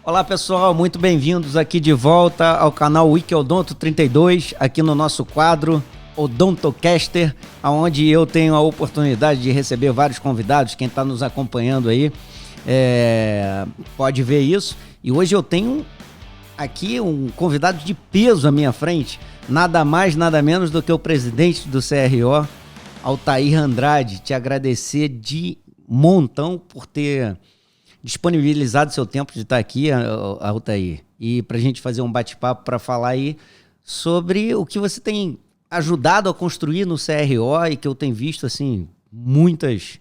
Olá pessoal, muito bem-vindos aqui de volta ao canal Wikiodonto 32, aqui no nosso quadro Odontocaster, onde eu tenho a oportunidade de receber vários convidados. Quem está nos acompanhando aí pode ver isso. E hoje eu tenho aqui um convidado de peso à minha frente, nada mais, nada menos do que o presidente do CRO, Altair Andrade. Te agradecer de montão por ter disponibilizado seu tempo de estar aqui, Altair, e para a gente fazer um bate-papo para falar aí sobre o que você tem ajudado a construir no CRO e que eu tenho visto assim muitas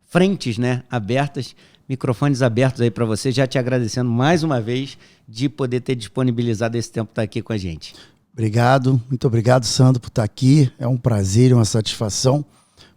frentes, né, abertas, microfones abertos aí para você, já te agradecendo mais uma vez de poder ter disponibilizado esse tempo para estar aqui com a gente. Obrigado, muito obrigado, Sandro, por estar aqui. É um prazer e uma satisfação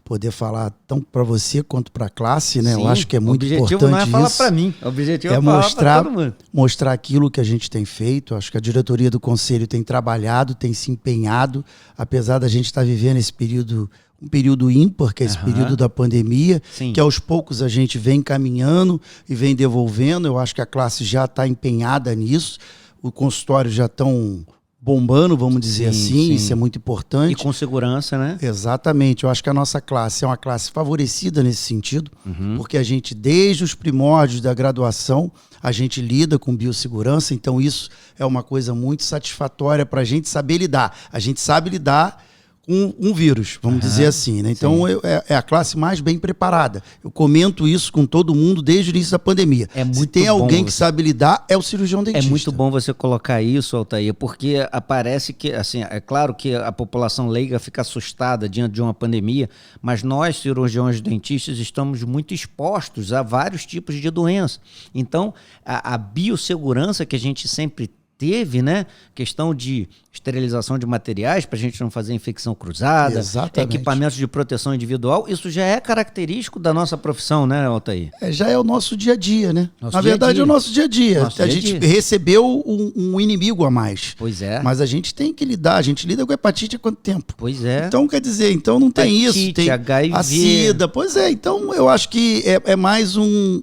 poder falar tanto para você quanto para a classe, né? Sim, eu acho que é muito importante. O objetivo não é falar para mim, o objetivo é falar para todo mundo. Mostrar aquilo que a gente tem feito. Acho que a diretoria do Conselho tem trabalhado, tem se empenhado, apesar da gente estar vivendo esse período, um período ímpar, que é esse período da pandemia, sim, que aos poucos a gente vem caminhando e vem devolvendo. Eu acho que a classe já está empenhada nisso, os consultórios já estão bombando, vamos dizer assim, sim. Isso é muito importante. E com segurança, né? Exatamente, eu acho que a nossa classe é uma classe favorecida nesse sentido, porque a gente, desde os primórdios da graduação, a gente lida com biossegurança, então isso é uma coisa muito satisfatória para a gente saber lidar. A gente sabe lidar com um vírus, vamos dizer assim, né? Então é a classe mais bem preparada. Eu comento isso com todo mundo desde o início da pandemia. Se tem alguém que sabe lidar, é o cirurgião dentista. É muito bom você colocar isso, Altair, porque aparece que, assim, é claro que a população leiga fica assustada diante de uma pandemia, mas nós, cirurgiões dentistas, estamos muito expostos a vários tipos de doença. Então, a biossegurança que a gente sempre teve, né? Questão de esterilização de materiais para a gente não fazer infecção cruzada, equipamentos de proteção individual, isso já é característico da nossa profissão, né, Altair? Já é o nosso dia a dia, né? Na verdade, é o nosso dia a dia. A gente recebeu um inimigo a mais. Pois é. Mas a gente tem que lidar, a gente lida com hepatite há quanto tempo? Pois é. Então, quer dizer, então não tem hepatite, isso. Tem HIV. A SIDA, pois é. Então, eu acho que é mais um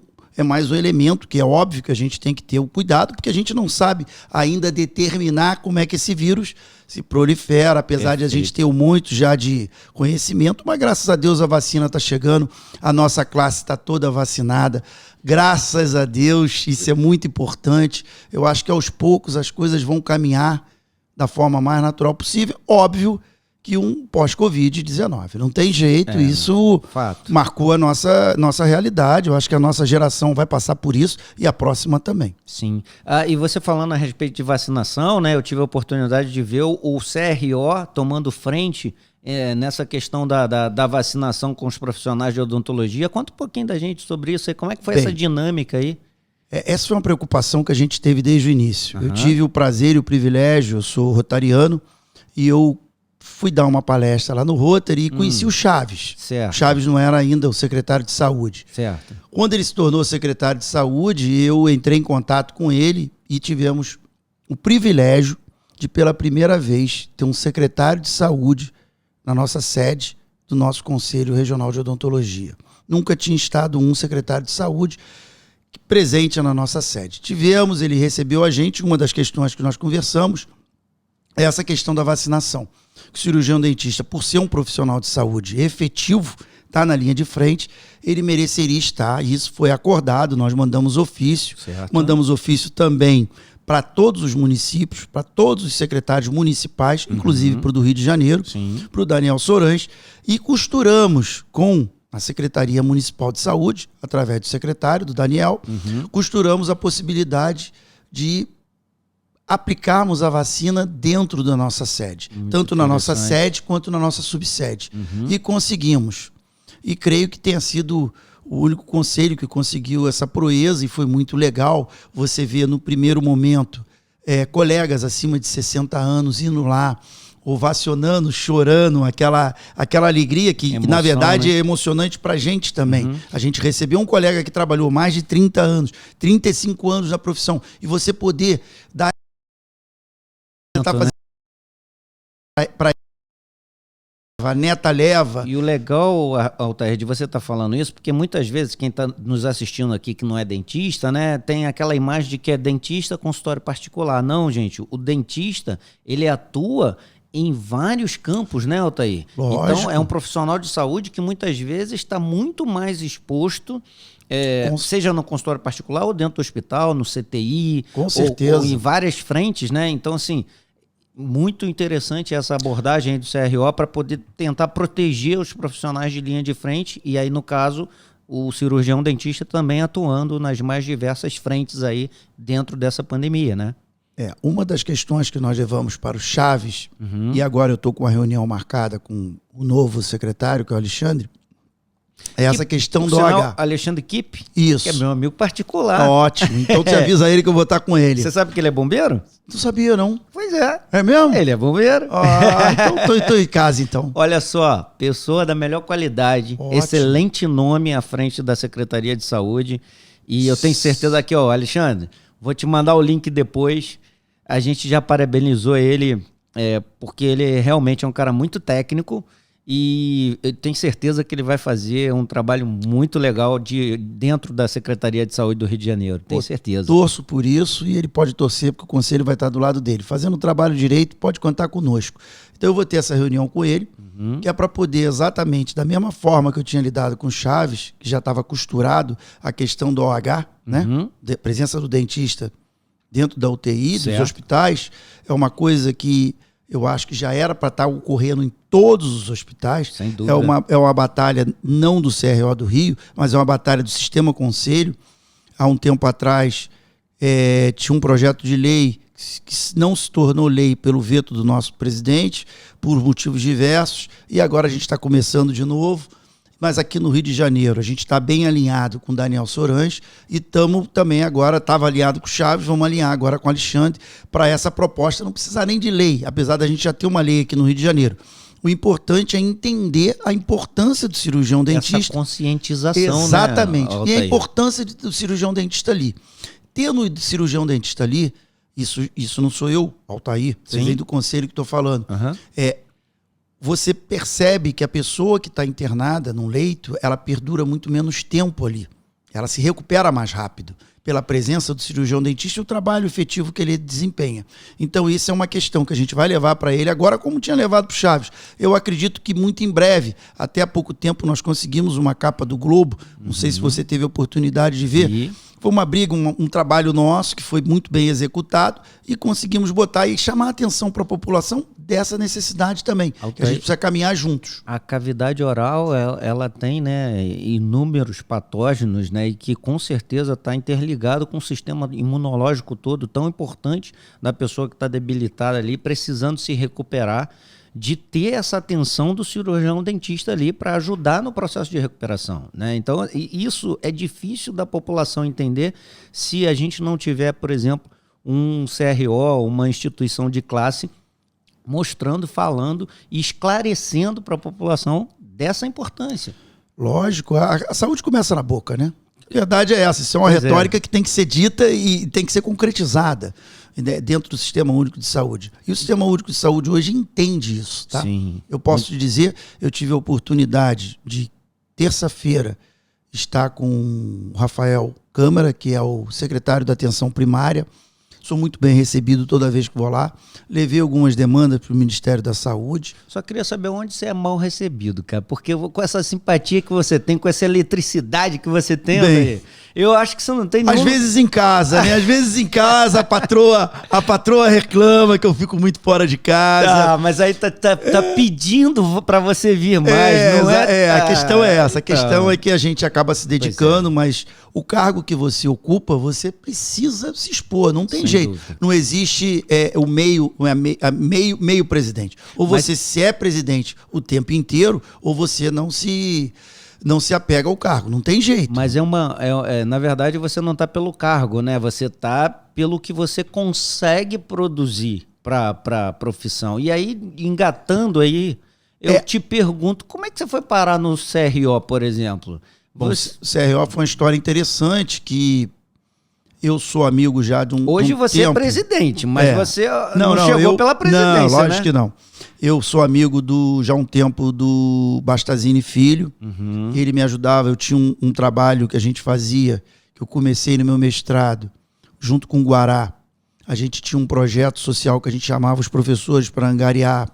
elemento que é óbvio que a gente tem que ter o cuidado, porque a gente não sabe ainda determinar como é que esse vírus se prolifera, apesar de a gente ter muito já de conhecimento, mas graças a Deus a vacina está chegando, a nossa classe está toda vacinada, graças a Deus, isso é muito importante. Eu acho que aos poucos as coisas vão caminhar da forma mais natural possível, óbvio que um pós-Covid-19. Não tem jeito, isso marcou a nossa realidade. Eu acho que a nossa geração vai passar por isso e a próxima também. Sim. E você falando a respeito de vacinação, né? Eu tive a oportunidade de ver o CRO tomando frente nessa questão da vacinação com os profissionais de odontologia. Conta um pouquinho da gente sobre isso aí. Como é que foi essa dinâmica aí? Essa foi uma preocupação que a gente teve desde o início. Eu tive o prazer e o privilégio, eu sou rotariano, e eu fui dar uma palestra lá no Rotary e conheci o Chaves. Certo. O Chaves não era ainda o secretário de saúde. Certo. Quando ele se tornou secretário de saúde, eu entrei em contato com ele e tivemos o privilégio de, pela primeira vez, ter um secretário de saúde na nossa sede do nosso Conselho Regional de Odontologia. Nunca tinha estado um secretário de saúde presente na nossa sede. Ele recebeu a gente, uma das questões que nós conversamos é essa questão da vacinação. O cirurgião dentista, por ser um profissional de saúde efetivo, está na linha de frente, ele mereceria estar, e isso foi acordado, nós mandamos ofício, mandamos ofício também para todos os municípios, para todos os secretários municipais, inclusive para o do Rio de Janeiro, para o Daniel Sorães, e costuramos com a Secretaria Municipal de Saúde, através do secretário, do Daniel, costuramos a possibilidade de aplicarmos a vacina dentro da nossa sede, tanto na nossa sede quanto na nossa subsede. E conseguimos. E creio que tenha sido o único conselho que conseguiu essa proeza, e foi muito legal você ver no primeiro momento colegas acima de 60 anos indo lá, ovacionando, chorando, aquela alegria que, Emoção, na verdade, né? é emocionante pra gente também. A gente recebeu um colega que trabalhou mais de 30 anos, 35 anos na profissão, e você poder dar tá Né? fazendo para a neta leva. E o legal, Altair, de você estar falando isso, porque muitas vezes quem está nos assistindo aqui que não é dentista, né, tem aquela imagem de que é dentista consultório particular. Não, gente, o dentista, ele atua em vários campos, né, Altair? Lógico. Então, é um profissional de saúde que muitas vezes está muito mais exposto, seja no consultório particular ou dentro do hospital, no CTI, Com certeza. ou em várias frentes, né? Então, assim, muito interessante essa abordagem aí do CRO para poder tentar proteger os profissionais de linha de frente e aí, no caso, o cirurgião dentista também atuando nas mais diversas frentes aí dentro dessa pandemia, né? Uma das questões que nós levamos para o Chaves, e agora eu estou com uma reunião marcada com o novo secretário, que é o Alexandre, é essa questão do OH. Alexandre Kipp, Isso. que é meu amigo particular. Ótimo. Então você avisa ele que eu vou estar com ele. Você sabe que ele é bombeiro? Não sabia, não? Pois é. É mesmo? Ele é bombeiro. Então tô em casa, então. Olha só, pessoa da melhor qualidade, Ótimo. excelente nome à frente da Secretaria de Saúde. E eu tenho certeza aqui, ó, Alexandre, vou te mandar o link depois. A gente já parabenizou ele, porque ele realmente é um cara muito técnico e eu tenho certeza que ele vai fazer um trabalho muito legal dentro da Secretaria de Saúde do Rio de Janeiro. Tenho certeza. Torço por isso e ele pode torcer porque o conselho vai estar do lado dele. Fazendo o trabalho direito, pode contar conosco. Então eu vou ter essa reunião com ele, que é para poder exatamente, da mesma forma que eu tinha lidado com o Chaves, que já estava costurado a questão do OH, né? Presença do dentista dentro da UTI, dos hospitais, é uma coisa que eu acho que já era para estar ocorrendo em todos os hospitais. Sem dúvida. É uma batalha não do CRO do Rio, mas é uma batalha do Sistema Conselho. Há um tempo atrás tinha um projeto de lei que não se tornou lei pelo veto do nosso presidente, por motivos diversos, e agora a gente está começando de novo. Mas aqui no Rio de Janeiro a gente está bem alinhado com o Daniel Sorange e estamos também agora, estava alinhado com o Chaves, vamos alinhar agora com o Alexandre para essa proposta, não precisar nem de lei, apesar da gente já ter uma lei aqui no Rio de Janeiro. O importante é entender a importância do cirurgião dentista. Essa conscientização, exatamente. Né, e a importância do cirurgião dentista ali. Tendo o cirurgião dentista ali, isso não sou eu, Altair, você vem do conselho que estou falando. Você percebe que a pessoa que está internada num leito, ela perdura muito menos tempo ali. Ela se recupera mais rápido pela presença do cirurgião dentista e o trabalho efetivo que ele desempenha. Então isso é uma questão que a gente vai levar para ele agora, como tinha levado para o Chaves. Eu acredito que muito em breve, até há pouco tempo nós conseguimos uma capa do Globo, não sei se você teve a oportunidade de ver. Foi uma briga, um trabalho nosso que foi muito bem executado e conseguimos botar e chamar a atenção para a população dessa necessidade também. Que a gente precisa caminhar juntos. A cavidade oral, ela tem, né, inúmeros patógenos, né, e que com certeza está interligado com o sistema imunológico todo, tão importante da pessoa que está debilitada ali, precisando se recuperar, de ter essa atenção do cirurgião dentista ali para ajudar no processo de recuperação, né? Então, isso é difícil da população entender se a gente não tiver, por exemplo, um CRO, uma instituição de classe mostrando, falando e esclarecendo para a população dessa importância. Lógico, a saúde começa na boca, né? A verdade é essa, isso é uma retórica que tem que ser dita e tem que ser concretizada, né, dentro do Sistema Único de Saúde. E o Sistema Único de Saúde hoje entende isso, tá? Sim. Eu posso te dizer, eu tive a oportunidade de, terça-feira, estar com o Rafael Câmara, que é o secretário da Atenção Primária. Sou muito bem recebido toda vez que vou lá. Levei algumas demandas para o Ministério da Saúde. Só queria saber onde você é mal recebido, cara. Porque com essa simpatia que você tem, com essa eletricidade que você tem, Bem, eu acho que você não tem nenhum... Às vezes em casa, né? Às vezes em casa a patroa reclama que eu fico muito fora de casa. Ah, mas aí tá pedindo para você vir mais, não é? A questão é essa. A então. questão é que a gente acaba se dedicando, mas o cargo que você ocupa, você precisa se expor. Não tem jeito. Dúvida. Não existe o meio presidente. Ou você se é presidente o tempo inteiro, ou você não se apega ao cargo. Não tem jeito. Mas na verdade, você não está pelo cargo, né? Você está pelo que você consegue produzir. para a profissão. E aí, engatando aí, eu te pergunto, como é que você foi parar no CRO, por exemplo? Bom, o CRO foi uma história interessante que eu sou amigo já de um Hoje de um você tempo. é presidente, mas você não chegou eu, pela presidência, não, lógico né? que não. Eu sou amigo já há um tempo do Bastazini Filho. Ele me ajudava, eu tinha um trabalho que a gente fazia, que eu comecei no meu mestrado, junto com o Guará. A gente tinha um projeto social que a gente chamava os professores para angariar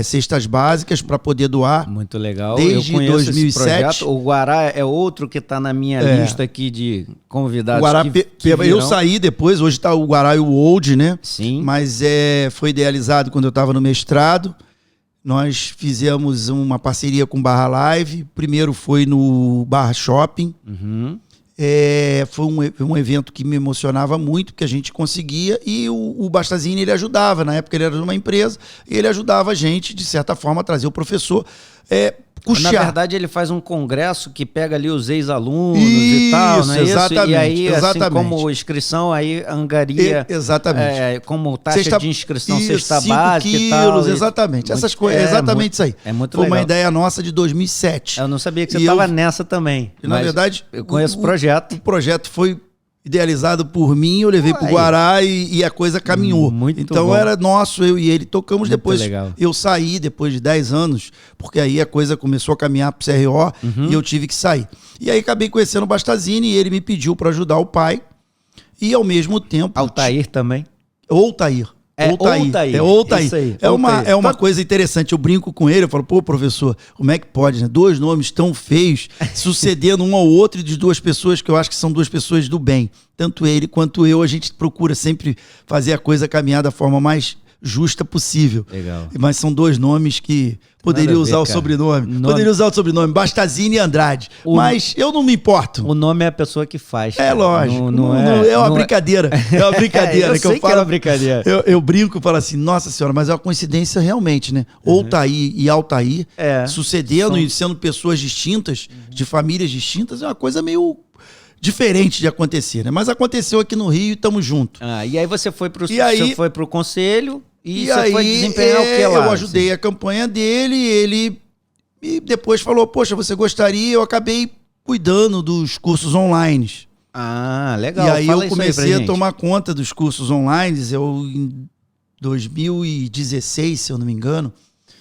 cestas básicas para poder doar. Muito legal. Desde eu conheço 2007. esse projeto. O Guará é outro que está na minha lista aqui de convidados. O Guará, que virão. eu saí depois, hoje está o Guará e o Old, né? Sim. Mas foi idealizado quando eu estava no mestrado. Nós fizemos uma parceria com Barra Live. Primeiro foi no Barra Shopping. Foi um evento que me emocionava muito, porque a gente conseguia, e o Bastazini, ele ajudava, na época ele era de uma empresa, e ele ajudava a gente, de certa forma, a trazer o professor, custear. Na verdade, ele faz um congresso que pega ali os ex-alunos e tal, não é exatamente, isso? E aí, exatamente. assim como inscrição, aí angaria... Exatamente. Como taxa de inscrição, cesta 5 básica quilos, e tal. exatamente. Essas coisas, exatamente isso aí. É muito Foi legal. uma ideia nossa de 2007. Eu não sabia que você estava nessa também. E, na verdade, eu conheço o projeto. O projeto foi idealizado por mim, eu levei pro Guará e a coisa caminhou. Muito então bom. Era nosso, eu e ele tocamos. Muito depois. Legal. Eu saí depois de 10 anos, porque aí a coisa começou a caminhar pro CRO e eu tive que sair. E aí acabei conhecendo o Bastazini e ele me pediu para ajudar o pai. E ao mesmo tempo. Altair também. Altair. Altair. Isso aí. É uma coisa interessante. Eu brinco com ele, eu falo, pô, professor, como é que pode, né? 2 nomes tão feios sucedendo um ao outro, e de 2 pessoas que eu acho que são 2 pessoas do bem. Tanto ele quanto eu, a gente procura sempre fazer a coisa caminhar da forma mais justa possível. Legal. Mas são 2 nomes que poderia usar o sobrenome. Poderia usar o sobrenome, Bastazini e Andrade. Mas eu não me importo. O nome é a pessoa que faz. É lógico. É uma brincadeira. É uma brincadeira. Eu sei que é uma brincadeira. Eu brinco e falo assim, nossa senhora, mas é uma coincidência realmente, né? Altair e Altair sucedendo e sendo pessoas distintas, de famílias distintas, é uma coisa meio diferente de acontecer, né? Mas aconteceu aqui no Rio e estamos juntos. E aí você foi pro conselho e você aí, foi desempenhar o que lá? Eu ajudei a campanha dele, ele depois falou, poxa, você gostaria? Eu acabei cuidando dos cursos online. Legal. E aí eu comecei a tomar conta dos cursos online, em 2016, se eu não me engano.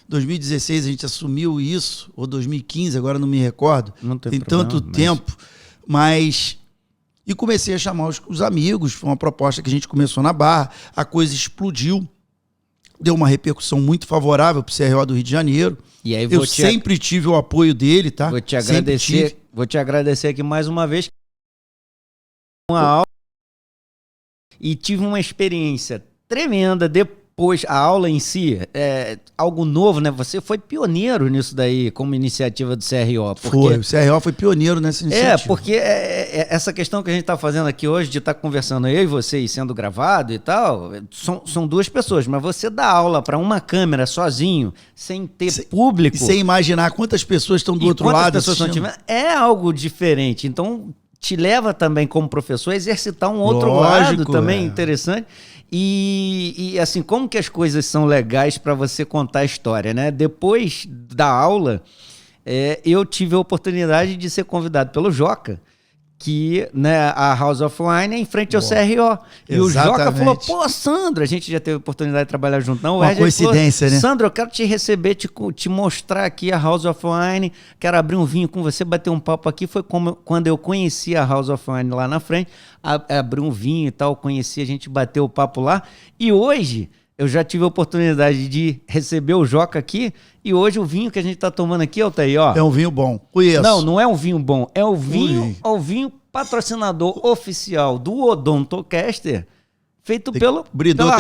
2016 a gente assumiu isso, ou 2015, agora não me recordo. Não tem tanto tempo. E comecei a chamar os amigos, foi uma proposta que a gente começou na Barra, a coisa explodiu, deu uma repercussão muito favorável para o CRO do Rio de Janeiro. E aí eu sempre tive o apoio dele, tá? Vou te agradecer aqui mais uma vez. Uma aula e tive uma experiência tremenda depois, a aula em si, algo novo, né? Você foi pioneiro nisso daí, como iniciativa do CRO. O CRO foi pioneiro nessa iniciativa. Porque essa questão que a gente está fazendo aqui hoje, de estar conversando eu e você, e sendo gravado e tal, são 2 pessoas, mas você dá aula para uma câmera sozinho, sem ter público... E sem imaginar quantas pessoas estão do outro lado assistindo. É algo diferente, então te leva também como professor a exercitar um outro lado também interessante. E assim, como que as coisas são legais para você contar a história, né? Depois da aula, eu tive a oportunidade de ser convidado pelo Joca, que, né, a House of Wine é em frente ao CRO. E o Joca falou, pô, Sandro, a gente já teve a oportunidade de trabalhar junto. Não, uma coincidência, falou, né? Sandro, eu quero te receber, te mostrar aqui a House of Wine, quero abrir um vinho com você, bater um papo aqui. Foi quando eu conheci a House of Wine lá na frente, abri um vinho e tal, conheci, a gente bateu o papo lá. E hoje... eu já tive a oportunidade de receber o Joca aqui, e hoje o vinho que a gente está tomando aqui, Altair, ó. É um vinho bom. Conheço. Não é um vinho bom, é o vinho patrocinador oficial do Odontocaster, feito tem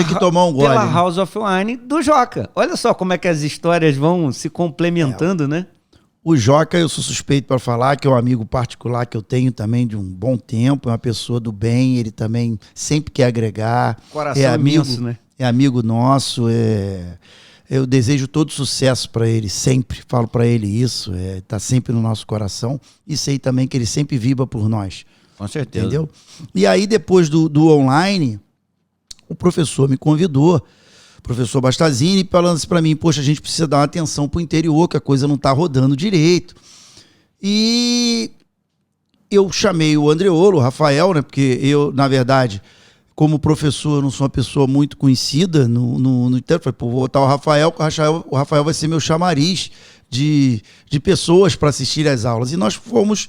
que tomar um gole, pela né? House of Wine do Joca. Olha só como é que as histórias vão se complementando, né? O Joca, eu sou suspeito para falar, que é um amigo particular que eu tenho também de um bom tempo, é uma pessoa do bem, ele também sempre quer agregar. Coração imenso, né? É amigo nosso, eu desejo todo sucesso para ele, sempre falo para ele isso, tá sempre no nosso coração, e sei também que ele sempre vibra por nós. Com certeza. Entendeu? E aí depois do online, o professor me convidou professor Bastazini, falando assim para mim, poxa, a gente precisa dar uma atenção para o interior, que a coisa não está rodando direito. E eu chamei o Andreolo, o Rafael, né, porque eu, na verdade, como professor, eu não sou uma pessoa muito conhecida no interior. Falei, pô, vou botar o Rafael vai ser meu chamariz de pessoas para assistir às aulas. E nós fomos,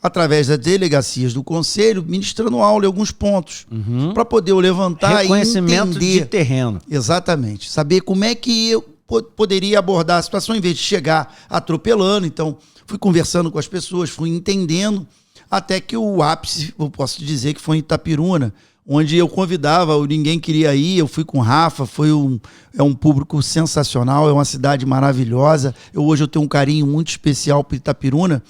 através das delegacias do conselho, ministrando aula em alguns pontos, para poder eu levantar reconhecimento e entender de terreno. Exatamente. Saber como é que eu poderia abordar a situação em vez de chegar atropelando. Então, fui conversando com as pessoas, fui entendendo, até que o ápice, eu posso dizer que foi em Itapiruna, onde eu convidava, ninguém queria ir, eu fui com o Rafa, é um público sensacional, é uma cidade maravilhosa. Hoje eu tenho um carinho muito especial por Itapiruna,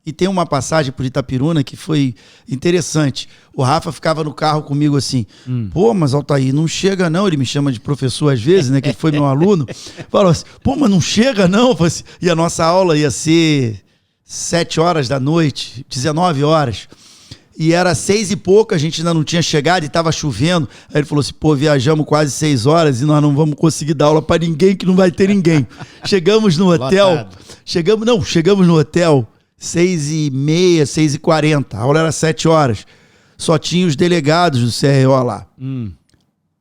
e tem uma passagem por Itapiruna que foi interessante. O Rafa ficava no carro comigo assim, pô, mas Altair, não chega não, ele me chama de professor às vezes, né, que ele foi meu aluno, falou assim, pô, mas não chega não, assim, e a nossa aula ia ser 7 horas da noite, 19 horas, e era 6 e pouco, a gente ainda não tinha chegado e estava chovendo. Aí ele falou assim, pô, viajamos quase 6 horas e nós não vamos conseguir dar aula para ninguém, que não vai ter ninguém. Chegamos no hotel, chegamos no hotel 6h30, 6h40, a aula era 7 horas. Só tinha os delegados do CRO lá.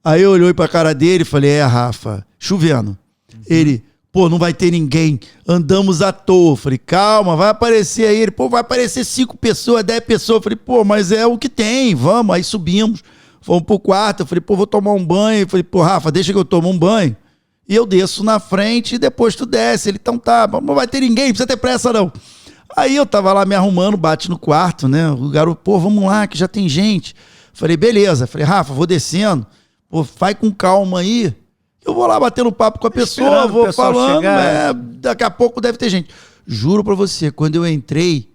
Aí eu olhei para a cara dele e falei, Rafa, chovendo. Ele... pô, não vai ter ninguém, andamos à toa. Falei, calma, vai aparecer aí. Ele, pô, vai aparecer 5 pessoas, 10 pessoas. Falei, pô, mas é o que tem, vamos. Aí subimos, fomos pro quarto. Eu falei, pô, vou tomar um banho. Falei, pô, Rafa, deixa que eu tomo um banho. E eu desço na frente e depois tu desce. Ele, então tá, não vai ter ninguém, não precisa ter pressa não. Aí eu tava lá me arrumando, bate no quarto, né? O garoto, pô, vamos lá, que já tem gente. Falei, beleza. Falei, Rafa, vou descendo. Pô, vai com calma aí. Eu vou lá batendo papo com a pessoa, vou falando, daqui a pouco deve ter gente. Juro pra você, quando eu entrei,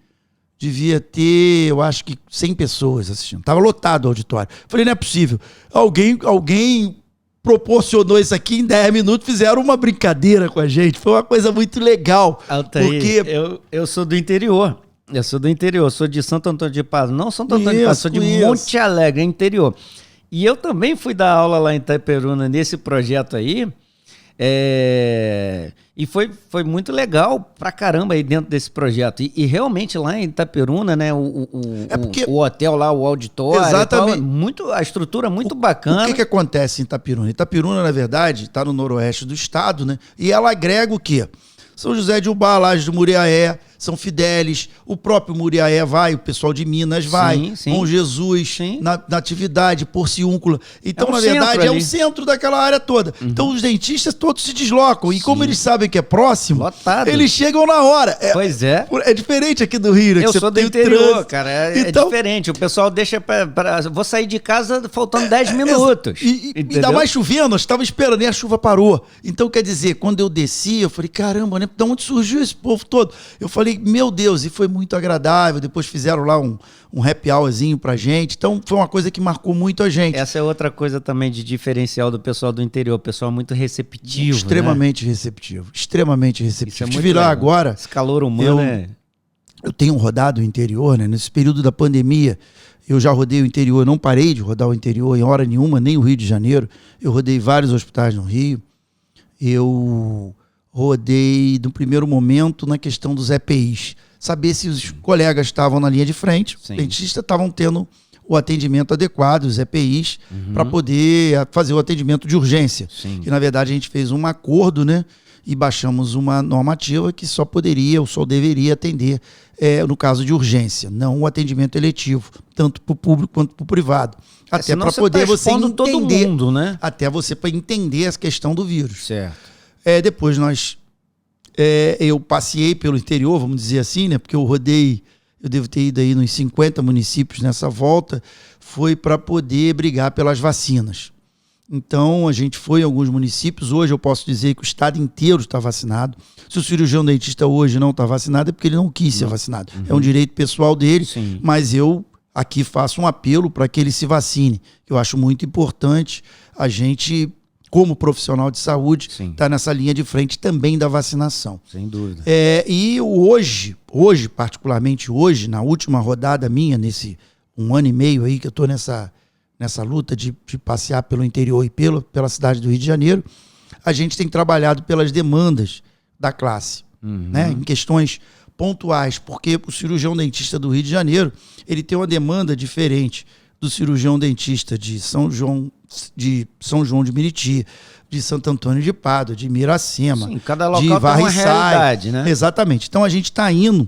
devia ter, eu acho que 100 pessoas assistindo. Tava lotado o auditório. Falei, não é possível. Alguém proporcionou isso aqui em 10 minutos, fizeram uma brincadeira com a gente. Foi uma coisa muito legal. Altair, porque eu sou do interior. Sou de Santo Antônio de Paz. Não Santo Antônio de Paz, sou de Monte Alegre, interior. E eu também fui dar aula lá em Itapiruna nesse projeto aí, e foi muito legal pra caramba aí dentro desse projeto. E realmente lá em Itapiruna, né, o hotel lá, o auditório, exatamente. A estrutura muito bacana. O que acontece em Itapiruna? Itapiruna, na verdade, está no noroeste do estado, né? E ela agrega o quê? São José de Ubá, Lajes do Muriaé, São Fidélis, o próprio Muriaé vai, o pessoal de Minas vai, Bom Jesus, Natividade, Porciúncula. Então, na verdade, é o centro daquela área toda. Então, os dentistas todos se deslocam. E como eles sabem que é próximo, eles chegam na hora. Pois é. É diferente aqui do Rio, né? Eu sou do interior, cara. É diferente. O pessoal deixa vou sair de casa faltando 10 minutos. E ainda mais chovendo, eu estava esperando e a chuva parou. Então, quer dizer, quando eu desci, eu falei, caramba, né? De onde surgiu esse povo todo? Eu falei, meu Deus, e foi muito agradável. Depois fizeram lá um happy hourzinho pra gente. Então foi uma coisa que marcou muito a gente. Essa é outra coisa também de diferencial do pessoal do interior. O pessoal muito receptivo. Extremamente receptivo. Extremamente receptivo. Te virar agora. Esse calor humano eu tenho rodado o interior, né? Nesse período da pandemia, eu já rodei o interior, não parei de rodar o interior em hora nenhuma, nem o Rio de Janeiro. Eu rodei vários hospitais no Rio. Eu rodei, no primeiro momento, na questão dos EPIs. Saber se os colegas estavam na linha de frente, os dentistas estavam tendo o atendimento adequado, os EPIs, para poder fazer o atendimento de urgência. Que, na verdade, a gente fez um acordo, né? E baixamos uma normativa que só poderia ou só deveria atender no caso de urgência, não o atendimento eletivo, tanto para o público quanto para o privado. Até para poder você entender, todo mundo, né? Até você para entender a questão do vírus. Certo. Depois eu passei pelo interior, vamos dizer assim, né? Porque eu devo ter ido aí nos 50 municípios nessa volta, foi para poder brigar pelas vacinas. Então, a gente foi em alguns municípios. Hoje eu posso dizer que o estado inteiro está vacinado. Se o cirurgião dentista hoje não está vacinado, é porque ele não quis ser vacinado. É um direito pessoal dele, mas eu aqui faço um apelo para que ele se vacine. Eu acho muito importante a gente, como profissional de saúde, tá nessa linha de frente também da vacinação. Sem dúvida. E hoje, particularmente hoje, na última rodada minha, nesse 1 ano e meio aí que eu estou nessa luta de passear pelo interior e pela cidade do Rio de Janeiro, a gente tem trabalhado pelas demandas da classe, né? Em questões pontuais, porque o cirurgião dentista do Rio de Janeiro, ele tem uma demanda diferente do cirurgião dentista de São João de Meriti, de Santo Antônio de Pádua, de Miracema, sim, cada local de tem uma Varriçai. realidade, né? Exatamente. Então a gente está indo,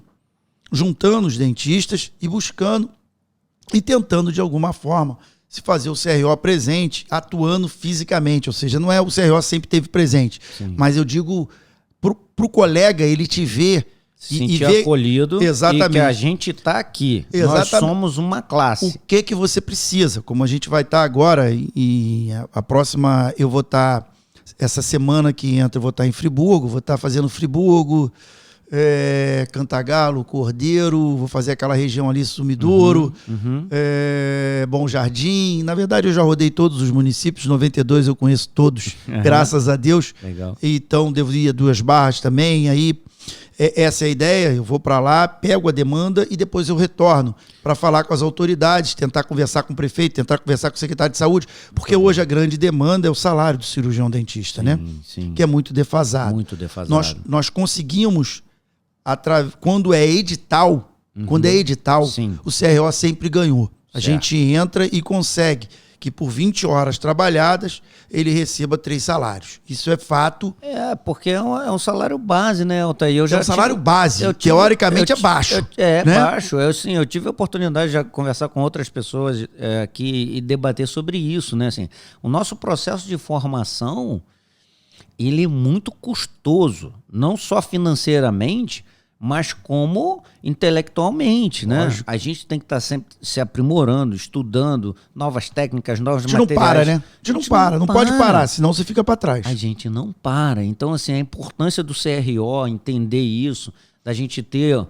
juntando os dentistas e buscando e tentando de alguma forma se fazer o CRO presente, atuando fisicamente, ou seja, não é o CRO sempre teve presente, sim, mas eu digo pro colega ele te ver se sentir acolhido, exatamente, e que a gente está aqui. Exatamente. Nós somos uma classe. O que você precisa? Como a gente vai estar agora, e a próxima eu vou estar, essa semana que entra eu vou estar em Friburgo, vou estar fazendo Friburgo, Cantagalo, Cordeiro, vou fazer aquela região ali, Sumidouro, Bom Jardim. Na verdade eu já rodei todos os municípios, 92 eu conheço todos, graças a Deus. Legal. Então devo ir a Duas Barras também, aí essa é a ideia, eu vou para lá, pego a demanda e depois eu retorno para falar com as autoridades, tentar conversar com o prefeito, tentar conversar com o secretário de saúde, porque hoje a grande demanda é o salário do cirurgião dentista, né? Sim. Que é muito defasado. Muito defasado. Nós conseguimos, quando é edital, sim, o CRO sempre ganhou. A gente entra e consegue que por 20 horas trabalhadas ele receba 3 salários. Isso é fato. Porque é um salário base, né, Altair? É um salário base, teoricamente é baixo. Né? Baixo. Eu tive a oportunidade de já conversar com outras pessoas aqui e debater sobre isso, né? Assim, o nosso processo de formação, ele é muito custoso, não só financeiramente, mas como intelectualmente, né? Lógico. A gente tem que estar sempre se aprimorando, estudando novas técnicas, novos materiais. A gente não para, né? A gente não para, não pode parar, senão você fica para trás. A gente não para. Então, assim, a importância do CRO, entender isso, da gente ter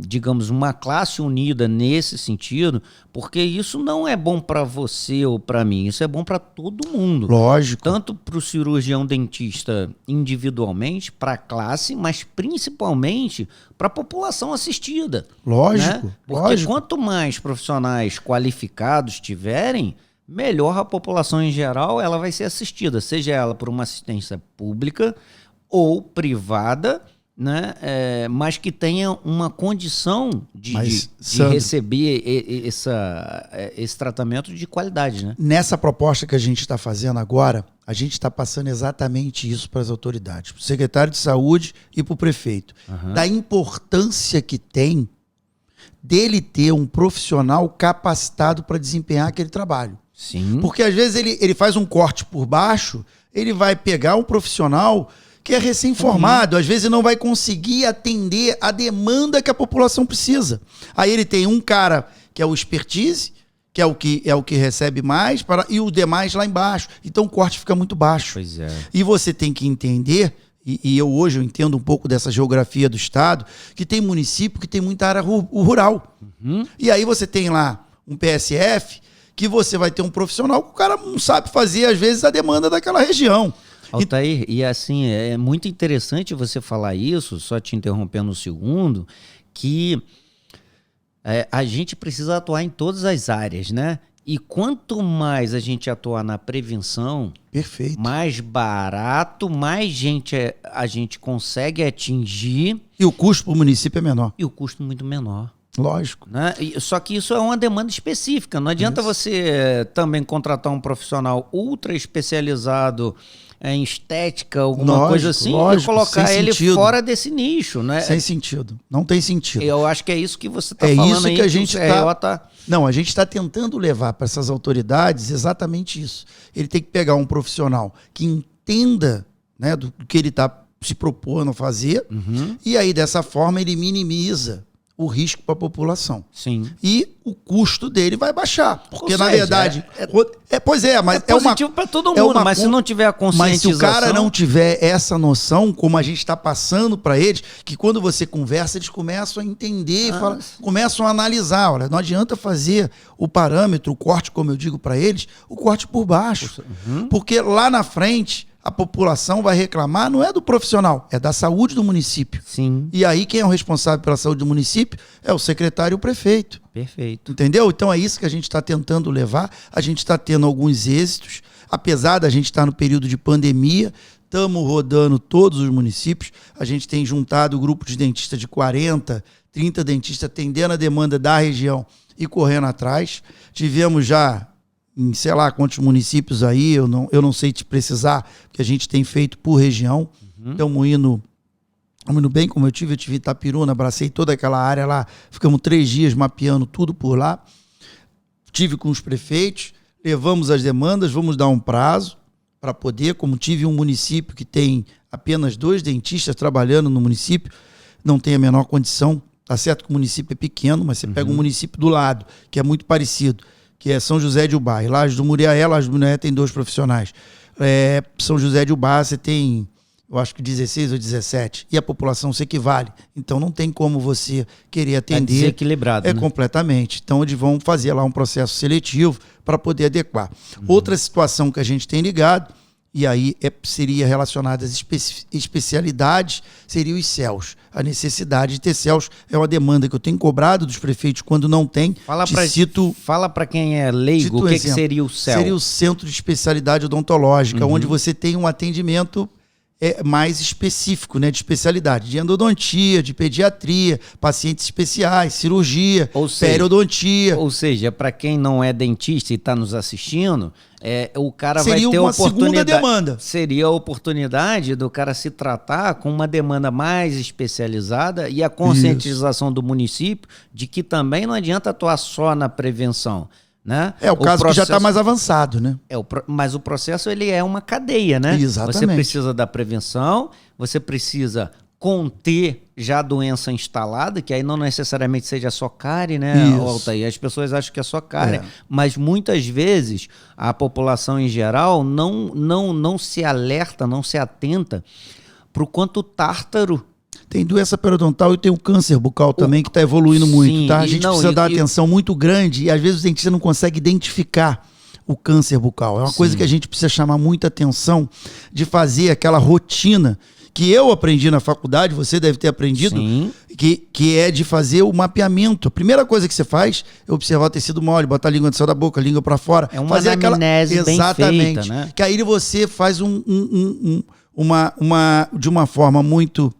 digamos, uma classe unida nesse sentido, porque isso não é bom para você ou para mim, isso é bom para todo mundo. Lógico. Tanto para o cirurgião dentista individualmente, para a classe, mas principalmente para a população assistida. Lógico. Né? Porque quanto mais profissionais qualificados tiverem, melhor a população em geral ela vai ser assistida, seja ela por uma assistência pública ou privada, né? Mas que tenha uma condição de receber esse tratamento de qualidade. Né? Nessa proposta que a gente está fazendo agora, a gente está passando exatamente isso para as autoridades, para o secretário de saúde e para o prefeito, da importância que tem dele ter um profissional capacitado para desempenhar aquele trabalho. Sim. Porque às vezes ele faz um corte por baixo, ele vai pegar um profissional que é recém-formado, às vezes não vai conseguir atender a demanda que a população precisa. Aí ele tem um cara que é o expertise, que é o que recebe mais, e os demais lá embaixo. Então o corte fica muito baixo. Pois é. E você tem que entender, e hoje eu entendo um pouco dessa geografia do estado, que tem município que tem muita área rural. E aí você tem lá um PSF, que você vai ter um profissional que o cara não sabe fazer, às vezes, a demanda daquela região. Altair, e assim, é muito interessante você falar isso, só te interrompendo um segundo, que a gente precisa atuar em todas as áreas, né? E quanto mais a gente atuar na prevenção, perfeito, mais barato, mais gente a gente consegue atingir. E o custo para o município é menor. E o custo muito menor. Lógico. Né? Só que isso é uma demanda específica. Não adianta você também contratar um profissional ultra especializado em estética, alguma coisa assim, e colocar ele fora desse nicho, né? Sem sentido. Não tem sentido. Eu acho que é isso que você está falando isso aí. Que a gente tá... Não, a gente está tentando levar para essas autoridades exatamente isso. Ele tem que pegar um profissional que entenda, né, do que ele está se propondo a fazer, e aí dessa forma ele minimiza o risco para a população. Sim. E o custo dele vai baixar. Porque, na verdade... mas é positivo para todo mundo, mas se não tiver a conscientização... Mas se o cara não tiver essa noção, como a gente está passando para eles, que quando você conversa, eles começam a entender, começam a analisar. Olha, não adianta fazer o parâmetro, o corte, como eu digo para eles, o corte por baixo. Porque lá na frente, a população vai reclamar, não é do profissional, é da saúde do município. Sim. E aí quem é o responsável pela saúde do município é o secretário e o prefeito. Perfeito. Entendeu? Então é isso que a gente está tentando levar. A gente está tendo alguns êxitos, apesar da gente estar no período de pandemia, estamos rodando todos os municípios. A gente tem juntado o grupo de dentistas de 40, 30 dentistas, atendendo a demanda da região e correndo atrás. Tivemos já em sei lá quantos municípios aí, eu não sei te precisar, porque a gente tem feito por região. Estamos indo bem, como eu tive Itapiruna, abracei toda aquela área lá, ficamos 3 dias mapeando tudo por lá. Tive com os prefeitos, levamos as demandas, vamos dar um prazo para poder, como tive um município que tem apenas 2 dentistas trabalhando no município, não tem a menor condição. Tá certo que o município é pequeno, mas você pega um município do lado, que é muito parecido, que é São José de Ubá. E Lajes do Muriaé tem 2 profissionais. São José de Ubá você tem, eu acho que 16 ou 17, e a população se equivale. Então não tem como você querer atender. É desequilibrado, né? Completamente. Então eles vão fazer lá um processo seletivo para poder adequar. Outra situação que a gente tem ligado, e aí seria relacionada às especialidades, seria os CELs. A necessidade de ter CELs é uma demanda que eu tenho cobrado dos prefeitos quando não tem. Fala para quem é leigo, o que seria o CEL? Seria o Centro de Especialidade Odontológica, onde você tem um atendimento mais específico, né, de especialidade, de endodontia, de pediatria, pacientes especiais, cirurgia, periodontia. Ou seja, para quem não é dentista e está nos assistindo, o cara seria vai ter uma segunda demanda. Seria a oportunidade do cara se tratar com uma demanda mais especializada e a conscientização do município de que também não adianta atuar só na prevenção. Né? O caso que já está mais avançado, né? Mas o processo ele é uma cadeia, né? Exatamente. Você precisa da prevenção, você precisa conter já a doença instalada, que aí não necessariamente seja só cárie, né, Altair? As pessoas acham que é só cárie, mas muitas vezes a população em geral não se alerta, não se atenta para o quanto o tártaro. Tem doença periodontal e tem o câncer bucal também, que está evoluindo muito, tá? A gente precisa dar atenção muito grande e às vezes o dentista não consegue identificar o câncer bucal. É uma coisa que a gente precisa chamar muita atenção, de fazer aquela rotina que eu aprendi na faculdade, você deve ter aprendido, que é de fazer o mapeamento. A primeira coisa que você faz é observar o tecido mole, botar a língua do céu da boca, a língua para fora. É uma anamnese bem feita, né? Que aí você faz de uma forma muito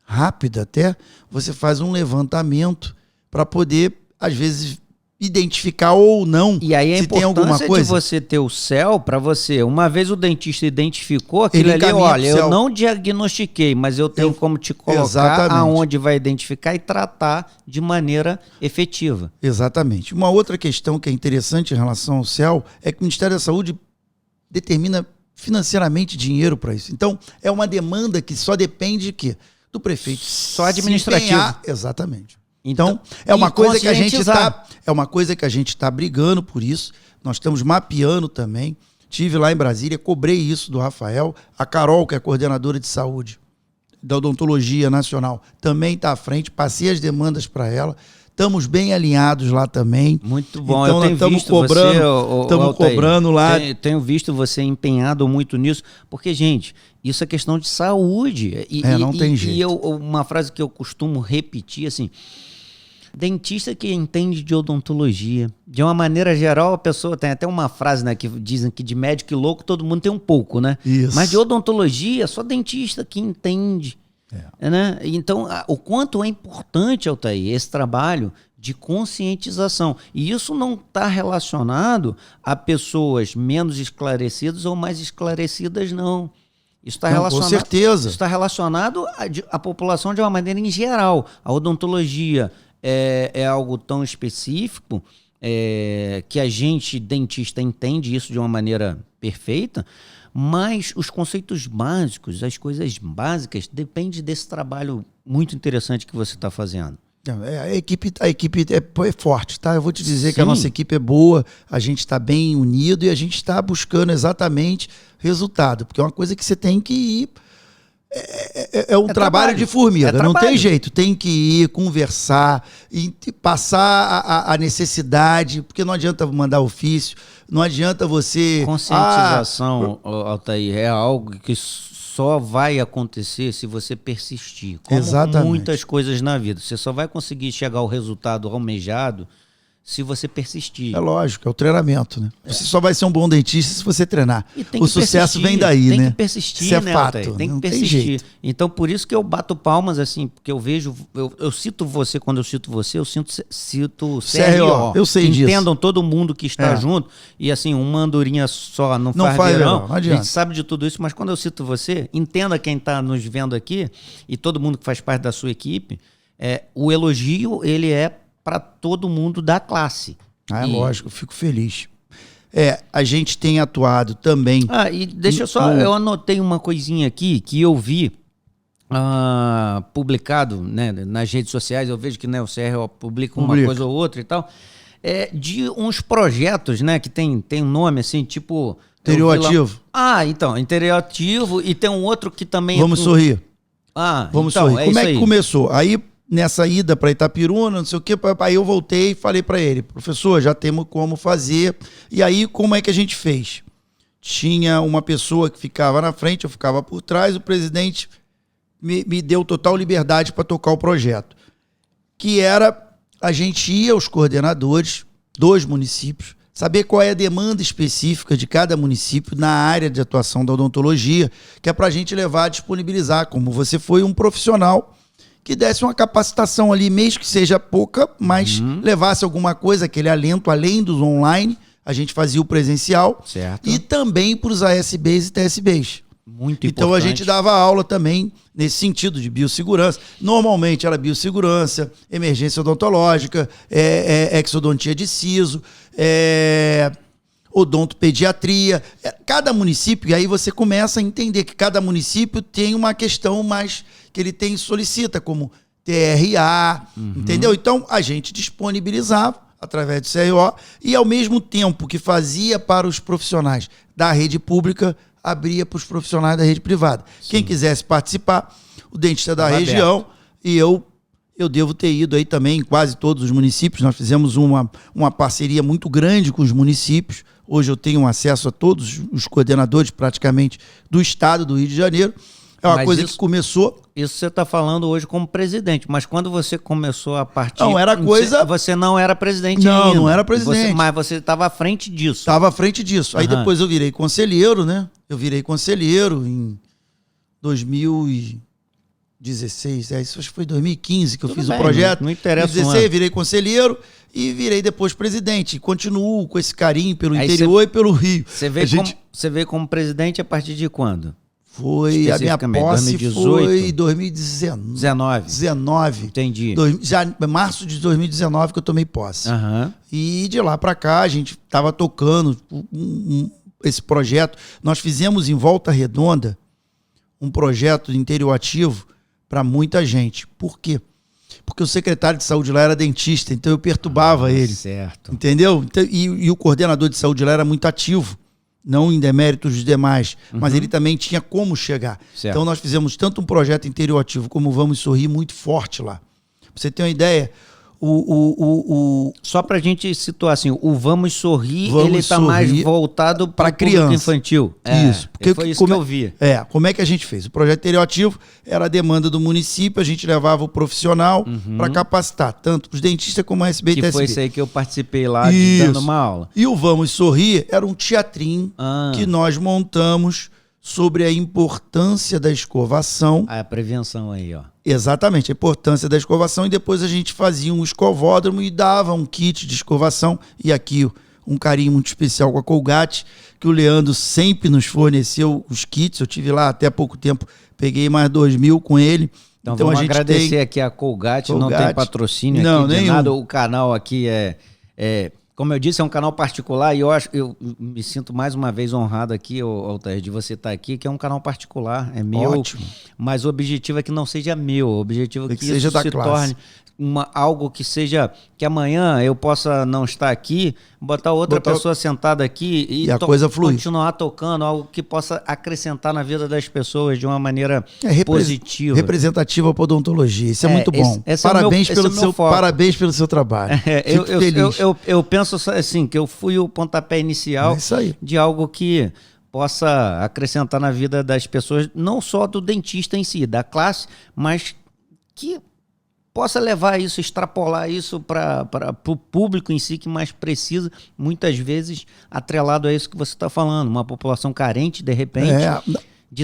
rápida até, você faz um levantamento para poder, às vezes, identificar ou não e aí se tem alguma coisa. De você ter o CEL, para você, uma vez o dentista identificou aquilo ali, olha, eu não diagnostiquei, mas eu tenho como te colocar aonde vai identificar e tratar de maneira efetiva. Exatamente. Uma outra questão que é interessante em relação ao CEL é que o Ministério da Saúde determina financeiramente dinheiro para isso. Então, é uma demanda que só depende de quê? Do prefeito. Só administrativo. Exatamente. Então, é uma coisa que a gente está brigando por isso. Nós estamos mapeando também. Tive lá em Brasília, cobrei isso do Rafael. A Carol, que é coordenadora de saúde da Odontologia Nacional, também está à frente. Passei as demandas para ela. Estamos bem alinhados lá também. Muito bom. Então, eu tenho visto estamos cobrando lá. Tenho visto você empenhado muito nisso, porque, gente, isso é questão de saúde. Não tem jeito. E uma frase que eu costumo repetir, assim, dentista que entende de odontologia. De uma maneira geral, a pessoa tem até uma frase, né, que dizem que de médico e louco todo mundo tem um pouco, né? Isso. Mas de odontologia, só dentista que entende. Né? Então, o quanto é importante, Altair, esse trabalho de conscientização. E isso não está relacionado a pessoas menos esclarecidas ou mais esclarecidas, não. Isso está relacionado, com certeza. Está relacionado à população de uma maneira em geral. A odontologia é algo tão específico que a gente, dentista, entende isso de uma maneira perfeita, mas os conceitos básicos, as coisas básicas, depende desse trabalho muito interessante que você está fazendo. A equipe é forte, tá? Eu vou te dizer que a nossa equipe é boa, a gente está bem unido e a gente está buscando exatamente resultado, porque é uma coisa que você tem que ir é um trabalho de formiga, não tem jeito. Tem que ir, conversar, e passar a necessidade, porque não adianta mandar ofício, não adianta você... Conscientização, Altair, é algo que só vai acontecer se você persistir. Como Exatamente. Muitas coisas na vida. Você só vai conseguir chegar ao resultado almejado se você persistir. É lógico, é o treinamento, né? Você só vai ser um bom dentista se você treinar. O sucesso vem daí, né? Tem que persistir, isso é né, fato. Altair? Tem que não persistir. Tem jeito. Então, por isso que eu bato palmas, assim, porque eu vejo, eu cito você, quando eu cito você, eu cito CRO. Eu sei disso. Entendam todo mundo que está junto. E assim, uma andorinha só não faz verão. Não adianta. A gente sabe de tudo isso, mas quando eu cito você, entenda quem está nos vendo aqui e todo mundo que faz parte da sua equipe, o elogio, ele é para todo mundo da classe. Lógico, eu fico feliz. A gente tem atuado também... e deixa eu só... Eu anotei uma coisinha aqui que eu vi publicado, né, nas redes sociais. Eu vejo que, né, o CRO publica uma coisa ou outra e tal. De uns projetos, né, que tem um nome assim, tipo... Interioativo. Então, interioativo. E tem um outro que também... Vamos sorrir. Vamos sorrir. Como é que começou? Aí... Nessa ida para Itapiruna, não sei o que, aí eu voltei e falei para ele, professor, já temos como fazer. E aí, como é que a gente fez? Tinha uma pessoa que ficava na frente, eu ficava por trás, o presidente me deu total liberdade para tocar o projeto. Que era, a gente ia aos coordenadores dos municípios, saber qual é a demanda específica de cada município na área de atuação da odontologia, que é para a gente levar a disponibilizar, como você foi um profissional que desse uma capacitação ali, mesmo que seja pouca, mas levasse alguma coisa, aquele alento, além dos online, a gente fazia o presencial. Certo. E também para os ASBs e TSBs. Muito importante. Então a gente dava aula também nesse sentido de biossegurança. Normalmente era biossegurança, emergência odontológica, exodontia de siso, odontopediatria. Cada município, e aí você começa a entender que cada município tem uma questão mais que ele solicita, como TRA, entendeu? Então, a gente disponibilizava através do CRO e, ao mesmo tempo que fazia para os profissionais da rede pública, abria para os profissionais da rede privada. Sim. Quem quisesse participar, o dentista da região, aberto. E eu devo ter ido aí também em quase todos os municípios. Nós fizemos uma parceria muito grande com os municípios. Hoje eu tenho acesso a todos os coordenadores, praticamente, do estado do Rio de Janeiro. É uma coisa que começou... Isso você está falando hoje como presidente, mas quando você começou a partir... Não, era coisa... Você não era presidente ainda. Não era presidente. Mas você estava à frente disso. Estava à frente disso. Aí depois eu virei conselheiro, né? Eu virei conselheiro em 2016. Isso acho que foi 2015 que eu fiz o projeto. Não interessa. Em 2016 virei conselheiro e virei depois presidente. E continuo com esse carinho pelo interior e pelo Rio. Você veio como presidente a partir de quando? Foi, a minha posse 2018? Foi 2019. Entendi. Março de 2019 que eu tomei posse. E de lá para cá a gente estava tocando esse projeto. Nós fizemos em Volta Redonda um projeto interioativo para muita gente. Por quê? Porque o secretário de saúde lá era dentista, então eu perturbava ele. Certo. Entendeu? Então, e o coordenador de saúde lá era muito ativo. Não em demérito dos demais, mas ele também tinha como chegar. Certo. Então nós fizemos tanto um projeto interioativo como o Vamos Sorrir muito forte lá. Pra você ter uma ideia, Só pra gente situar assim, o Vamos Sorrir, ele tá mais voltado para criança infantil. Isso. Porque foi isso que eu vi. Como é que a gente fez? O projeto interioativo era a demanda do município, a gente levava o profissional para capacitar, tanto os dentistas como a SB e TSB. Que foi isso aí que eu participei lá, dando uma aula. E o Vamos Sorrir era um teatrinho que nós montamos sobre a importância da escovação. A prevenção aí, ó. Exatamente, a importância da escovação, e depois a gente fazia um escovódromo e dava um kit de escovação, e aqui um carinho muito especial com a Colgate, que o Leandro sempre nos forneceu os kits. Eu tive lá até há pouco tempo, peguei mais 2.000 com ele. Então vamos agradecer aqui a Colgate, não tem patrocínio aqui de nada, o canal aqui é Como eu disse, é um canal particular e eu me sinto mais uma vez honrado aqui, Altair, de você estar aqui, que é um canal particular, é meu. Ótimo. Mas o objetivo é que não seja meu, o objetivo é que seja isso da se classe. torne algo que seja, que amanhã eu possa não estar aqui, botar outra pessoa sentada aqui e a coisa flui. Continuar tocando, algo que possa acrescentar na vida das pessoas de uma maneira positiva. Representativa para odontologia, isso é muito bom. Parabéns pelo seu trabalho. Eu penso assim, que eu fui o pontapé inicial de algo que possa acrescentar na vida das pessoas, não só do dentista em si, da classe, mas que possa levar isso, extrapolar isso para o público em si que mais precisa, muitas vezes atrelado a isso que você está falando, uma população carente, de repente,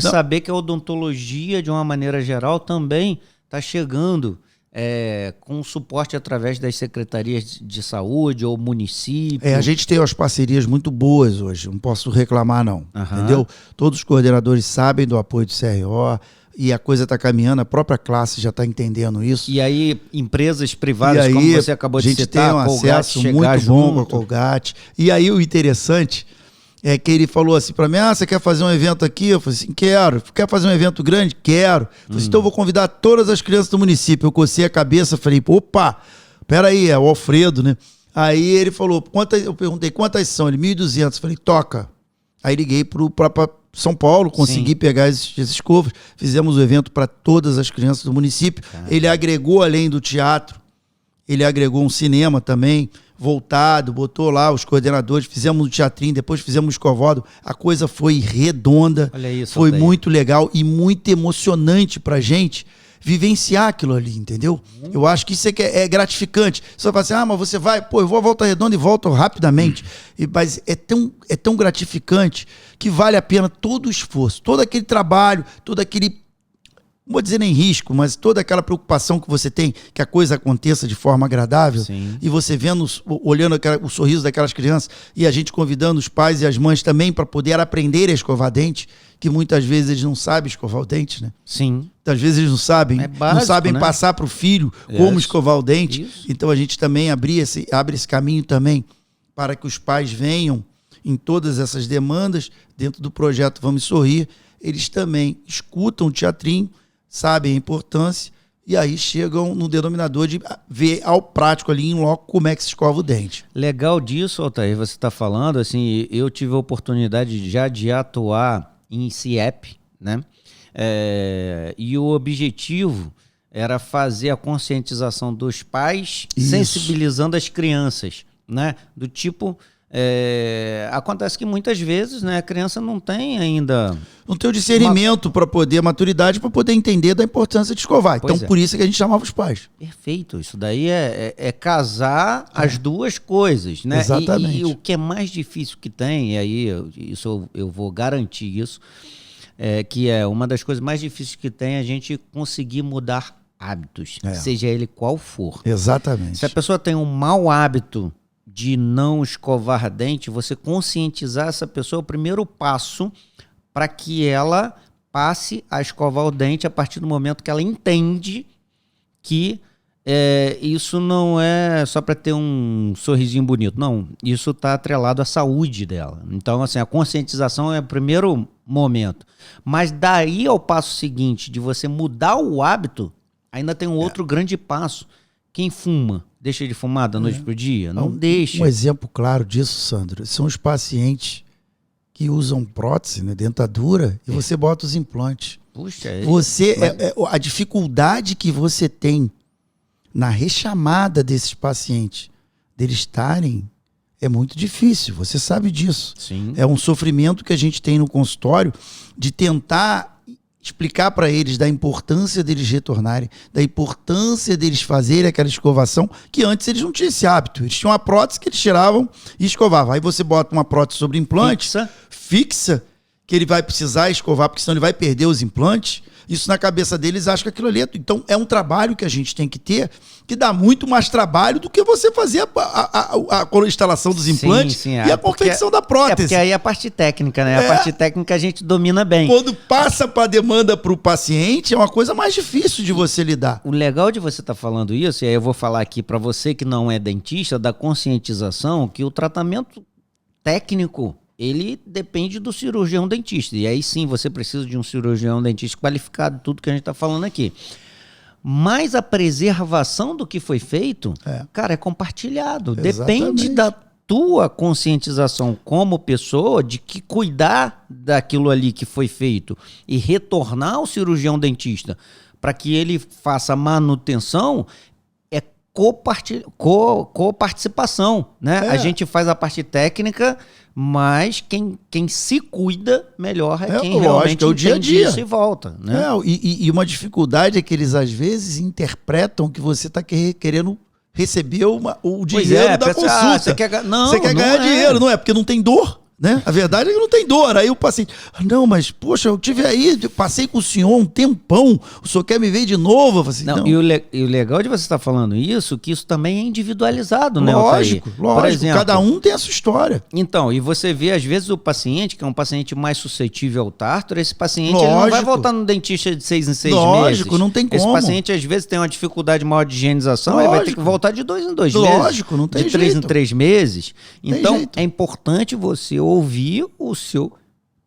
saber que a odontologia, de uma maneira geral, também está chegando com suporte através das secretarias de saúde ou município. A gente tem umas parcerias muito boas hoje, não posso reclamar não, entendeu? Todos os coordenadores sabem do apoio do CRO, e a coisa está caminhando, a própria classe já está entendendo isso. E aí, empresas privadas, como você acabou de citar, a gente tem um acesso muito bom com a Colgate. E aí, o interessante é que ele falou assim para mim, você quer fazer um evento aqui? Eu falei assim, quero. Quer fazer um evento grande? Quero. Eu falei assim, então eu vou convidar todas as crianças do município. Eu cocei a cabeça, falei, opa, peraí, é o Alfredo, né? Aí ele falou, eu perguntei, quantas são? Ele, 1.200. Falei, toca. Aí liguei para São Paulo, consegui pegar esses covos, fizemos o evento para todas as crianças do município. Ele agregou, além do teatro, ele agregou um cinema também, voltado, botou lá os coordenadores, fizemos um teatrinho, depois fizemos um escovado. A coisa foi redonda, foi muito legal e muito emocionante pra gente vivenciar aquilo ali, entendeu? Eu acho que isso é gratificante. Você vai falar assim, mas você vai, eu vou à Volta Redonda e volto rapidamente. Mas é tão gratificante que vale a pena todo o esforço, todo aquele trabalho, todo aquele, não vou dizer nem risco, mas toda aquela preocupação que você tem que a coisa aconteça de forma agradável. Sim. E você vendo, olhando o sorriso daquelas crianças e a gente convidando os pais e as mães também para poder aprender a escovar dente, que muitas vezes eles não sabem escovar o dente, né? Sim. Muitas vezes eles não sabem, básico, não sabem passar para o filho como escovar o dente. Isso. Então a gente também abre esse caminho também para que os pais venham em todas essas demandas dentro do projeto Vamos Sorrir. Eles também escutam o teatrinho, sabem a importância e aí chegam no denominador de ver ao prático ali em loco como é que se escova o dente. Legal disso, Altair, você está falando, assim, eu tive a oportunidade já de atuar em CIEP, né? E o objetivo era fazer a conscientização dos pais, sensibilizando as crianças, né? Do tipo, acontece que muitas vezes, né, a criança não tem ainda... Não tem o discernimento para poder, a maturidade para poder entender da importância de escovar. Então, por isso que a gente chamava os pais. Perfeito. Isso daí é casar as duas coisas, né? Exatamente. E o que é mais difícil que tem, e aí eu vou garantir isso, que é uma das coisas mais difíceis que tem a gente conseguir mudar hábitos, seja ele qual for. Exatamente. Se a pessoa tem um mau hábito de não escovar dente, você conscientizar essa pessoa é o primeiro passo para que ela passe a escovar o dente a partir do momento que ela entende que isso não é só para ter um sorrisinho bonito. Não, isso está atrelado à saúde dela. Então, assim, a conscientização é o primeiro momento. Mas daí ao passo seguinte, de você mudar o hábito, ainda tem um outro grande passo. Quem fuma, deixa de fumar da noite pro dia? Não deixa. Um exemplo claro disso, Sandro, são os pacientes que usam prótese, né, dentadura, e você bota os implantes. Puxa, a dificuldade que você tem na rechamada desses pacientes, deles estarem, é muito difícil, você sabe disso. Sim. É um sofrimento que a gente tem no consultório de tentar explicar para eles da importância deles retornarem, da importância deles fazerem aquela escovação, que antes eles não tinham esse hábito. Eles tinham uma prótese que eles tiravam e escovavam. Aí você bota uma prótese sobre implante, fixa, que ele vai precisar escovar, porque senão ele vai perder os implantes. isso na cabeça deles, acham que aquilo ali é... Então, é um trabalho que a gente tem que ter, que dá muito mais trabalho do que você fazer a instalação dos implantes sim, e a confecção da prótese. Porque aí a parte técnica, né? A parte técnica a gente domina bem. Quando passa para a demanda para o paciente, é uma coisa mais difícil de você lidar. O legal de você estar falando isso, e aí eu vou falar aqui para você que não é dentista, da conscientização, que o tratamento técnico, ele depende do cirurgião dentista. E aí sim, você precisa de um cirurgião dentista qualificado, tudo que a gente está falando aqui. Mas a preservação do que foi feito, cara, é compartilhado. Exatamente. Depende da tua conscientização como pessoa de que cuidar daquilo ali que foi feito e retornar ao cirurgião dentista para que ele faça manutenção, é coparticipação, né? A gente faz a parte técnica, mas quem se cuida melhor é quem realmente é o dia a dia. Isso e volta, né? E uma dificuldade é que eles às vezes interpretam que você está querendo receber o dinheiro da consulta. Você quer ganhar dinheiro, não é? Porque não tem dor. Né? A verdade é que não tem dor. Aí o paciente, não, mas poxa, eu tive aí, passei com o senhor um tempão, o senhor quer me ver de novo? Eu falei assim, não. E o legal de você estar falando isso, que isso também é individualizado, né? Lógico, Por exemplo, cada um tem a sua história. Então, e você vê às vezes o paciente, que é um paciente mais suscetível ao tártaro, esse paciente ele não vai voltar no dentista de 6 em 6 meses. Lógico, não tem como. Esse paciente às vezes tem uma dificuldade maior de higienização, ele vai ter que voltar de 2 em 2 meses. Lógico, não tem jeito. De 3 em 3 meses. Então, jeito. É importante você ouvir o seu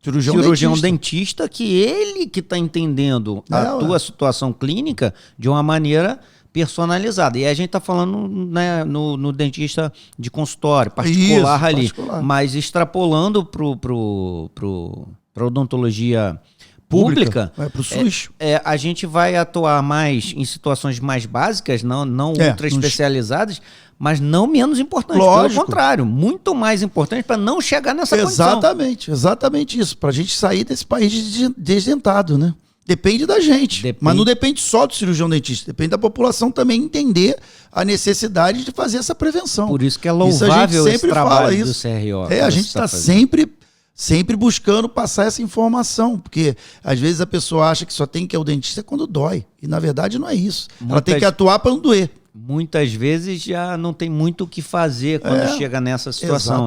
cirurgião dentista, que ele que está entendendo a tua situação clínica de uma maneira personalizada. E aí a gente está falando, né, no dentista de consultório, particular ali. Mas extrapolando para odontologia pública, para o SUS. A gente vai atuar mais em situações mais básicas, não ultra especializadas, mas não menos importante. Pelo contrário, muito mais importante para não chegar nessa condição. Exatamente isso. Para a gente sair desse país desdentado, né? Depende da gente. Mas não depende só do cirurgião dentista. Depende da população também entender a necessidade de fazer essa prevenção. Por isso que é louvável esse trabalho do CRO. A gente está sempre buscando passar essa informação, porque às vezes a pessoa acha que só tem que ir ao dentista quando dói, e na verdade não é isso. Ela tem que atuar para não doer. Muitas vezes já não tem muito o que fazer quando chega nessa situação,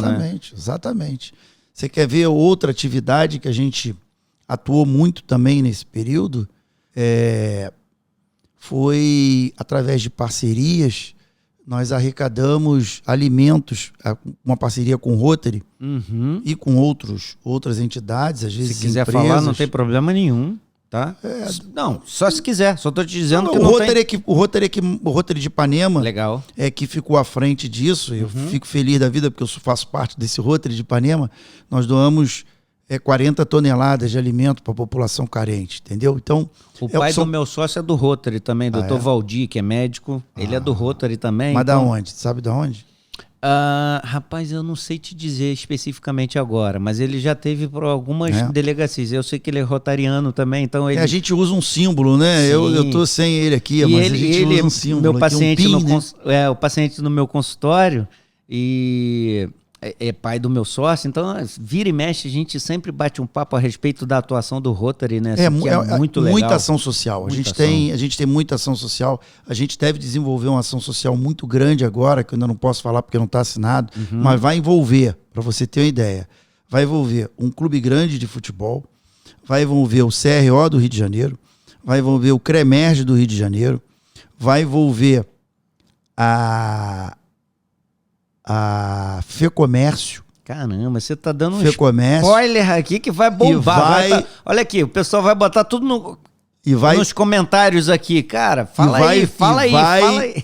Exatamente. Você quer ver outra atividade que a gente atuou muito também nesse período? Foi através de parcerias. Nós arrecadamos alimentos, uma parceria com o Rotary e com outras entidades, às vezes se quiser empresas. falar, não tem problema nenhum, tá? Não, só se quiser, só estou te dizendo que o não Rotary tem... o Rotary de Ipanema Legal. É que ficou à frente disso. Eu fico feliz da vida porque eu faço parte desse Rotary de Ipanema. Nós doamos 40 toneladas de alimento para a população carente, entendeu? Então, o pai do meu sócio é do Rotary também, doutor Valdir, que é médico. Ele é do Rotary também. Mas da onde? Sabe da onde? Rapaz, eu não sei te dizer especificamente agora, mas ele já teve por algumas delegacias. Eu sei que ele é rotariano também, então ele... A gente usa um símbolo, né? Eu tô sem ele aqui, mas a gente usa um símbolo. Meu paciente aqui, o paciente no meu consultório e... É pai do meu sócio, então vira e mexe, a gente sempre bate um papo a respeito da atuação do Rotary, né? É muito legal. Muita ação social. A gente tem muita ação social. A gente deve desenvolver uma ação social muito grande agora, que eu ainda não posso falar porque não está assinado, mas vai envolver, para você ter uma ideia, vai envolver um clube grande de futebol, vai envolver o CRO do Rio de Janeiro, vai envolver o CREMERGE do Rio de Janeiro, vai envolver a FEComércio. Caramba, você tá dando um FEComércio, spoiler aqui que vai bombar. Olha aqui, o pessoal vai botar tudo nos comentários aqui. Cara, fala aí.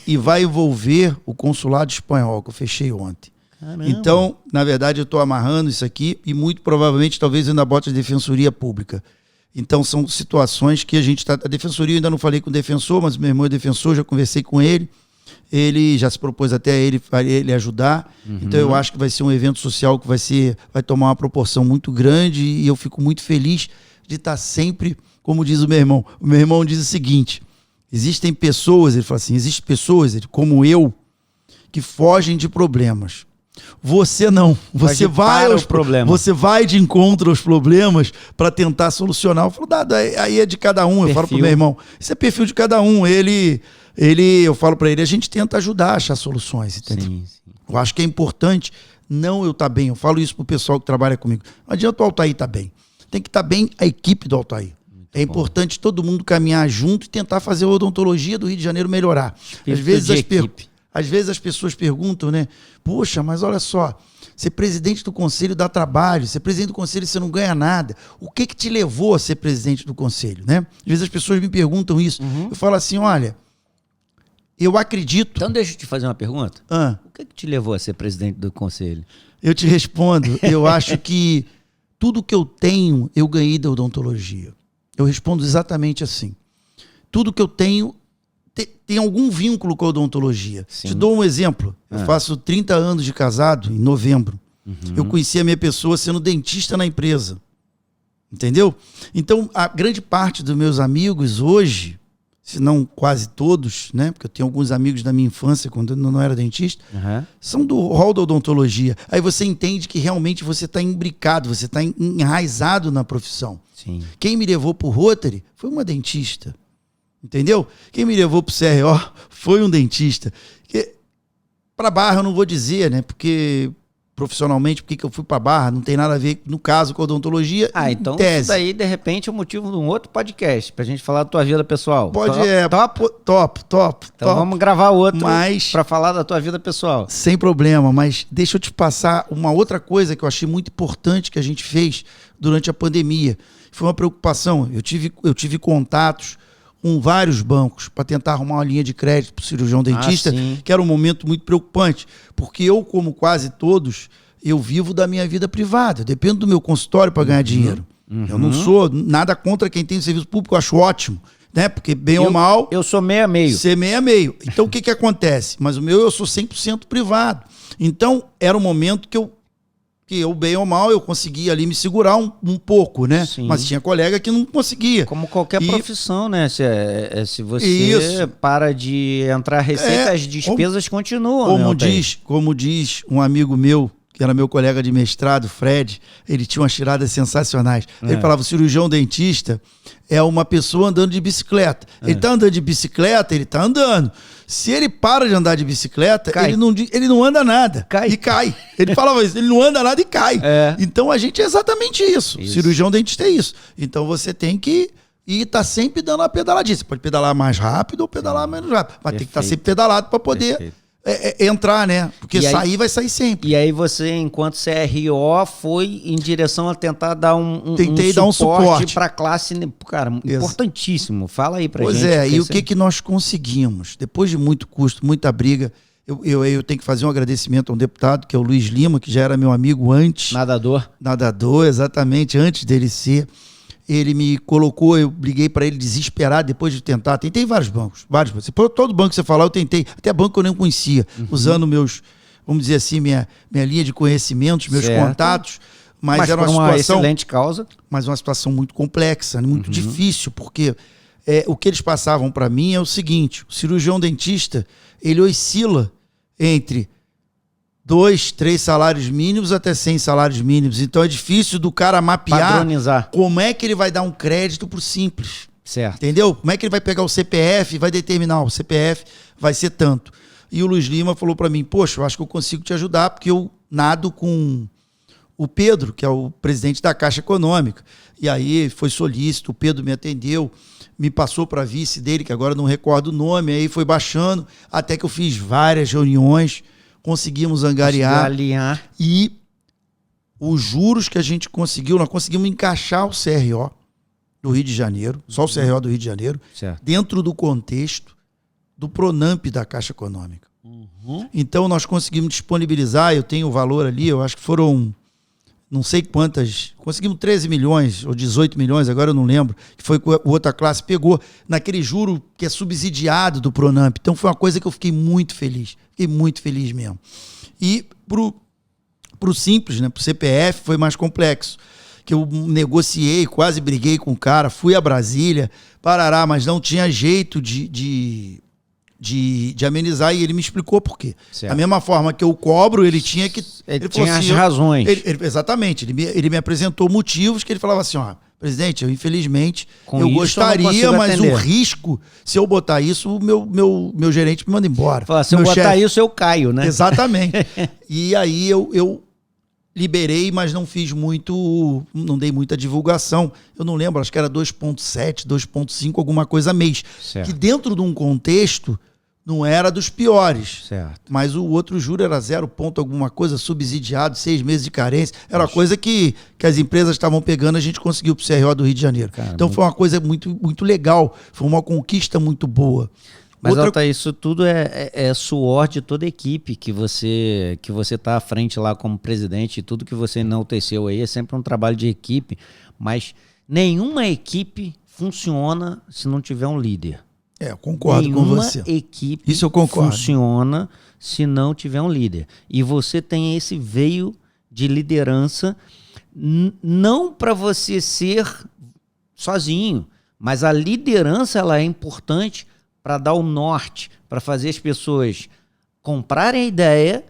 E vai envolver o consulado espanhol, que eu fechei ontem. Caramba. Então, na verdade, eu estou amarrando isso aqui e muito provavelmente, talvez, eu ainda bote a Defensoria Pública. Então, são situações que a gente está... A Defensoria, eu ainda não falei com o defensor, mas meu irmão é defensor, já conversei com ele. Ele já se propôs até a ele ajudar. Então eu acho que vai ser um evento social que vai tomar uma proporção muito grande e eu fico muito feliz de estar sempre, como diz o meu irmão. O meu irmão diz o seguinte: existem pessoas, ele fala assim, existem pessoas como eu que fogem de problemas. Você não. Você vai aos problemas. Você vai de encontro aos problemas para tentar solucionar. Eu falo, Dado, aí é de cada um. Eu falo pro meu irmão, isso é perfil de cada um. Eu falo para ele, a gente tenta ajudar a achar soluções, entendeu? Sim. Eu acho que é importante não eu estar bem. Eu falo isso pro pessoal que trabalha comigo. Não adianta o Altair estar bem. Tem que estar bem a equipe do Altair. É importante todo mundo caminhar junto e tentar fazer a odontologia do Rio de Janeiro melhorar. Às vezes as pessoas perguntam, né? Poxa, mas olha só, ser presidente do conselho dá trabalho, ser presidente do conselho você não ganha nada. O que te levou a ser presidente do conselho, né? Às vezes as pessoas me perguntam isso. Eu falo assim, olha, eu acredito... Então deixa eu te fazer uma pergunta. O que te levou a ser presidente do conselho? Eu te respondo, eu acho que tudo que eu tenho, eu ganhei da odontologia. Eu respondo exatamente assim. Tudo que eu tenho tem algum vínculo com a odontologia. Sim. Te dou um exemplo. Eu faço 30 anos de casado em novembro. Eu conheci a minha pessoa sendo dentista na empresa. Entendeu? Então, a grande parte dos meus amigos hoje, se não quase todos, né? Porque eu tenho alguns amigos da minha infância, quando eu não era dentista, são do rol da odontologia. Aí você entende que realmente você está imbricado, você está enraizado na profissão. Sim. Quem me levou para o Rotary foi uma dentista. Entendeu? Quem me levou para o CRO foi um dentista. Para Barra eu não vou dizer, né? Porque profissionalmente, porque que eu fui para Barra, não tem nada a ver, no caso, com a odontologia. Então tese. Isso daí, de repente, é o motivo de um outro podcast, pra gente falar da tua vida pessoal. Pode, top. Então vamos gravar outro para falar da tua vida pessoal. Sem problema, mas deixa eu te passar uma outra coisa que eu achei muito importante que a gente fez durante a pandemia. Foi uma preocupação. Eu tive contatos com vários bancos para tentar arrumar uma linha de crédito para o cirurgião dentista, que era um momento muito preocupante, porque eu, como quase todos, eu vivo da minha vida privada, eu dependo do meu consultório para ganhar dinheiro. Eu não sou nada contra quem tem serviço público, eu acho ótimo, né? Porque bem ou mal... Eu sou meio a meio. Você é meio a meio. Então o que acontece? Mas o meu eu sou 100% privado. Então era um momento que eu, bem ou mal, eu conseguia ali me segurar um pouco, né? Sim. Mas tinha colega que não conseguia. Como qualquer profissão, né? Se você para de entrar receita, as despesas continuam. Como diz um amigo meu, que era meu colega de mestrado, Fred, ele tinha umas tiradas sensacionais. Ele falava, o cirurgião dentista é uma pessoa andando de bicicleta. Ele está andando de bicicleta, ele está andando. Se ele para de andar de bicicleta, ele não anda nada. E cai. Ele falava isso, ele não anda nada e cai. Então a gente é exatamente isso. Cirurgião dentista é isso. Então você tem que estar sempre dando uma pedaladinha. Você pode pedalar mais rápido ou pedalar menos rápido. Mas tem que estar sempre pedalado para poder... entrar, né? Porque sair vai sair sempre. E aí você, enquanto CRO, foi em direção a tentar dar um suporte para a classe, cara, importantíssimo. Fala aí pra gente. Pois é, e o que nós conseguimos? Depois de muito custo, muita briga, eu tenho que fazer um agradecimento a um deputado, que é o Luiz Lima, que já era meu amigo antes. Nadador, exatamente, antes dele ser. Ele me colocou, eu briguei para ele desesperado depois de tentar. Tentei vários bancos. Todo banco que você falar, eu tentei. Até banco que eu nem conhecia. Usando meus, vamos dizer assim, minha linha de conhecimentos, meus contatos. Mas era uma situação, excelente causa. Mas uma situação muito complexa, muito difícil, porque o que eles passavam para mim é o seguinte: o cirurgião dentista, ele oscila entre 2, 3 salários mínimos até 100 salários mínimos. Então é difícil do cara mapear padronizar como é que ele vai dar um crédito pro simples. Certo. Entendeu? Como é que ele vai pegar o CPF e vai determinar, o CPF vai ser tanto. E o Luiz Lima falou para mim, poxa, eu acho que eu consigo te ajudar, porque eu nado com o Pedro, que é o presidente da Caixa Econômica. E aí foi solícito, o Pedro me atendeu, me passou para vice dele, que agora não recordo o nome, aí foi baixando, até que eu fiz várias reuniões, conseguimos angariar e os juros que a gente conseguiu, nós conseguimos encaixar o CRO do Rio de Janeiro, só o CRO do Rio de Janeiro, dentro do contexto do Pronamp da Caixa Econômica. Então nós conseguimos disponibilizar, eu tenho o valor ali, eu acho que foram não sei quantas, conseguimos 13 milhões ou 18 milhões, agora eu não lembro, que foi que a outra classe pegou naquele juro que é subsidiado do Pronamp. Então foi uma coisa que eu fiquei muito feliz mesmo. E pro simples, né, pro CPF foi mais complexo, que eu negociei, quase briguei com o cara, fui a Brasília, parará, mas não tinha jeito de de amenizar, e ele me explicou por quê. Certo. Da mesma forma que eu cobro, ele tinha que... Ele falou tinha assim, as razões. Exatamente. Ele me apresentou motivos que ele falava assim, ó, presidente, eu infelizmente, Com eu isso, gostaria, eu não mas consigo atender. o risco, se eu botar isso, o meu gerente me manda embora. Fala, se eu Meu botar chefe. isso, eu caio, né? Exatamente. E aí eu liberei, mas não fiz muito, não dei muita divulgação. Eu não lembro, acho que era 2,7, 2,5, alguma coisa mês. Certo. Que dentro de um contexto não era dos piores. Certo. Mas o outro juro era 0 ponto alguma coisa, subsidiado, 6 meses de carência. Era uma coisa que as empresas estavam pegando, a gente conseguiu para o CRO do Rio de Janeiro. Cara, então foi uma coisa muito, muito legal, foi uma conquista muito boa. Mas, Altair, isso tudo é suor de toda a equipe que você tá à frente lá como presidente, e tudo que você enalteceu aí é sempre um trabalho de equipe, mas nenhuma equipe funciona se não tiver um líder. Eu concordo com você. Nenhuma equipe Isso eu concordo. funciona se não tiver um líder. E você tem esse veio de liderança, não para você ser sozinho, mas a liderança ela é importante para dar o norte, para fazer as pessoas comprarem a ideia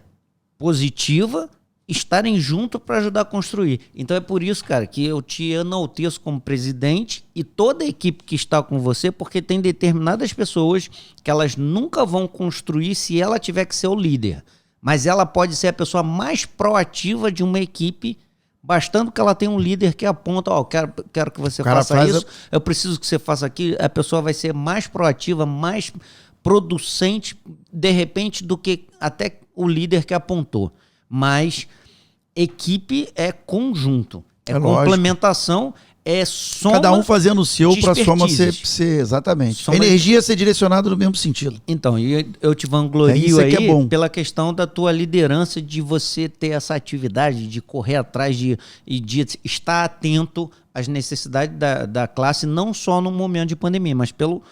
positiva, estarem juntos para ajudar a construir. Então é por isso, cara, que eu te enalteço como presidente e toda a equipe que está com você, porque tem determinadas pessoas que elas nunca vão construir se ela tiver que ser o líder. Mas ela pode ser a pessoa mais proativa de uma equipe, bastando que ela tenha um líder que aponta, ó, quero que você faça isso, eu preciso que você faça aquilo, a pessoa vai ser mais proativa, mais producente, de repente, do que até o líder que apontou. Mas equipe é conjunto, é complementação, é soma. Cada um fazendo o seu para a soma ser exatamente. Soma energia ser direcionada no mesmo sentido. Então, eu te vanglorio aí pela questão da tua liderança, de você ter essa atividade de correr atrás de estar atento às necessidades da classe, não só no momento de pandemia, mas pelo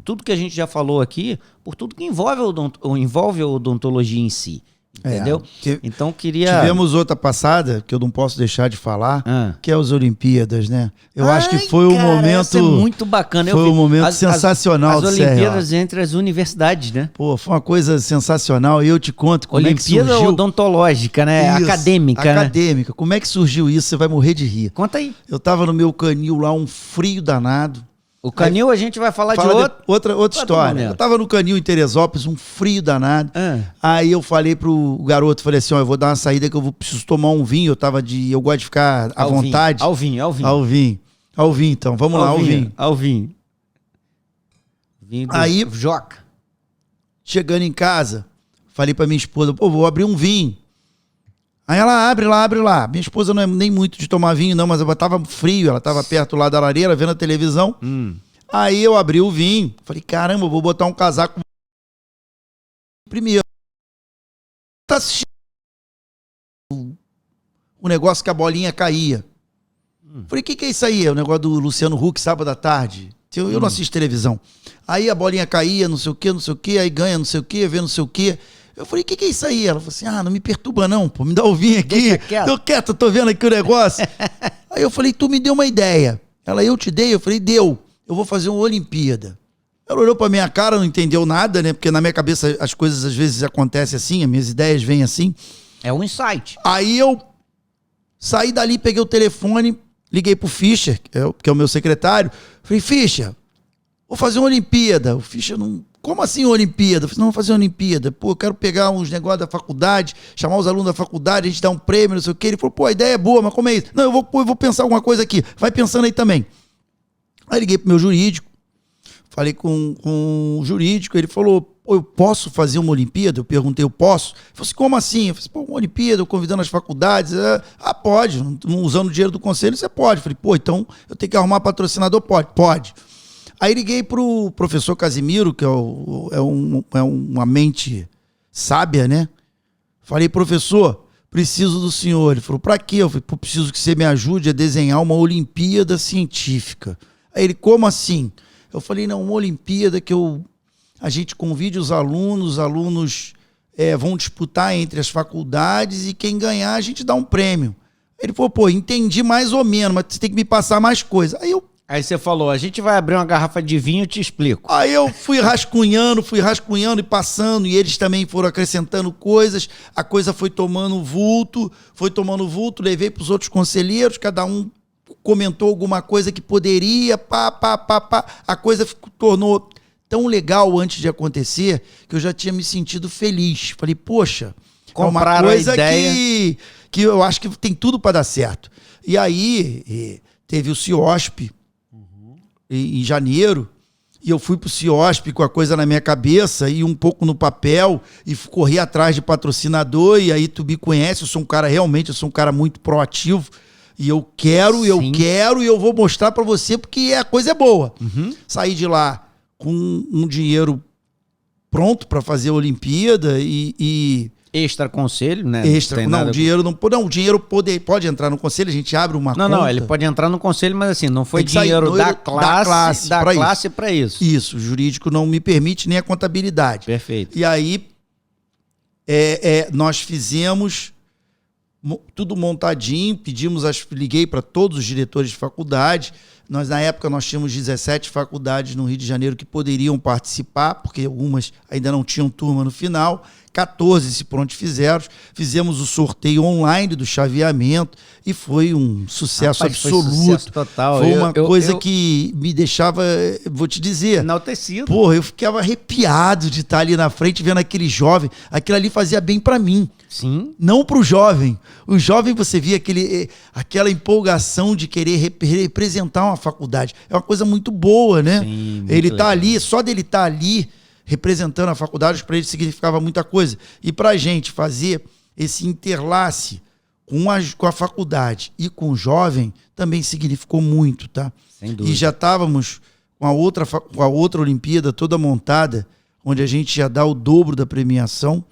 tudo que a gente já falou aqui, por tudo que envolve a odontologia em si. Entendeu? Então queria... Tivemos outra passada, que eu não posso deixar de falar, que é as Olimpíadas, né? Eu acho que foi um momento... Isso é muito bacana. Foi um momento sensacional as Olimpíadas entre as universidades, né? Pô, foi uma coisa sensacional. E eu te conto como é que surgiu... Olimpíada odontológica, né? Isso, acadêmica, né? Acadêmica. Como é que surgiu isso? Você vai morrer de rir. Conta aí. Eu tava no meu canil lá, um frio danado. O canil a gente vai falar de outra história. Eu tava no canil em Teresópolis, um frio danado. Aí eu falei pro garoto, falei assim, ó, eu vou dar uma saída que eu preciso tomar um vinho. Eu gosto de ficar à vontade. Ao vinho. Então, vamos lá, ao vinho. Ao vinho. Vinho do aí, Joca. Chegando em casa, falei pra minha esposa, pô, vou abrir um vinho. Aí ela abre lá. Minha esposa não é nem muito de tomar vinho, não, mas ela tava frio, ela tava perto lá da lareira, vendo a televisão. Aí eu abri o vinho, falei, caramba, vou botar um casaco primeiro. Tá assistindo o negócio que a bolinha caía. Falei, o que é isso aí? É o negócio do Luciano Huck, sábado à tarde. Eu não assisto televisão. Aí a bolinha caía, não sei o quê, aí ganha não sei o quê, vê não sei o quê. Eu falei, o que é isso aí? Ela falou assim, não me perturba não, pô, me dá o vinho aqui. Deu quieto, tô vendo aqui o negócio. Aí eu falei, tu me deu uma ideia. Ela, eu te dei? Eu falei, deu. Eu vou fazer uma Olimpíada. Ela olhou pra minha cara, não entendeu nada, né? Porque na minha cabeça as coisas às vezes acontecem assim, as minhas ideias vêm assim. É um insight. Aí eu saí dali, peguei o telefone, liguei pro Fischer, que é o meu secretário. Falei, Fischer, vou fazer uma Olimpíada. O Fischer não... Como assim Olimpíada? Eu falei, não, vou fazer uma Olimpíada. Pô, eu quero pegar uns negócios da faculdade, chamar os alunos da faculdade, a gente dar um prêmio, não sei o quê. Ele falou, pô, a ideia é boa, mas como é isso? Não, eu vou pensar alguma coisa aqui. Vai pensando aí também. Aí liguei pro meu jurídico, falei com o jurídico, ele falou, pô, eu posso fazer uma Olimpíada? Eu perguntei, eu posso? Ele falou assim, como assim? Eu falei, pô, uma Olimpíada, eu convidando as faculdades. Pode, não usando o dinheiro do conselho, você pode. Eu falei, pô, então eu tenho que arrumar patrocinador? Pode. Aí liguei pro professor Casimiro, que é uma mente sábia, né? Falei, professor, preciso do senhor. Ele falou, pra quê? Eu falei, pô, preciso que você me ajude a desenhar uma Olimpíada científica. Aí ele, como assim? Eu falei, não, uma Olimpíada que a gente convide os alunos vão disputar entre as faculdades e quem ganhar a gente dá um prêmio. Ele falou, pô, entendi mais ou menos, mas você tem que me passar mais coisa. Aí eu Aí você falou, a gente vai abrir uma garrafa de vinho, eu te explico. Aí eu fui rascunhando e passando, e eles também foram acrescentando coisas, a coisa foi tomando vulto, levei para os outros conselheiros, cada um comentou alguma coisa que poderia, a coisa tornou tão legal antes de acontecer, que eu já tinha me sentido feliz. Falei, poxa, compraram é uma coisa a ideia que eu acho que tem tudo para dar certo. E aí teve o CIOSP, em janeiro, e eu fui pro CIOSP com a coisa na minha cabeça e um pouco no papel e corri atrás de patrocinador, e aí tu me conhece, eu sou um cara muito proativo e eu quero e eu vou mostrar para você porque a coisa é boa. Saí de lá com um dinheiro pronto para fazer a Olimpíada e extra conselho, né? O dinheiro pode entrar no conselho, a gente abre uma conta. Não, ele pode entrar no conselho, mas assim, não foi dinheiro da classe para isso. Isso, o jurídico não me permite nem a contabilidade. Perfeito. E aí, nós fizemos tudo montadinho, liguei para todos os diretores de faculdade. Na época, nós tínhamos 17 faculdades no Rio de Janeiro que poderiam participar, porque algumas ainda não tinham turma no final. 14 se prontifizeram, fizemos o sorteio online do chaveamento e foi um sucesso absoluto. Foi sucesso total. Foi uma coisa que me deixava, vou te dizer... enaltecido. Porra, eu ficava arrepiado de estar ali na frente vendo aquele jovem. Aquilo ali fazia bem para mim. Sim. Não para o jovem. O jovem, você via aquela empolgação de querer representar uma faculdade. É uma coisa muito boa, né? Sim, ele tá ali, só dele estar ali representando a faculdade, para ele significava muita coisa. E para a gente fazer esse interlace com a faculdade e com o jovem também significou muito, tá? Sem dúvida. E já estávamos com a outra Olimpíada toda montada, onde a gente ia dar o dobro da premiação,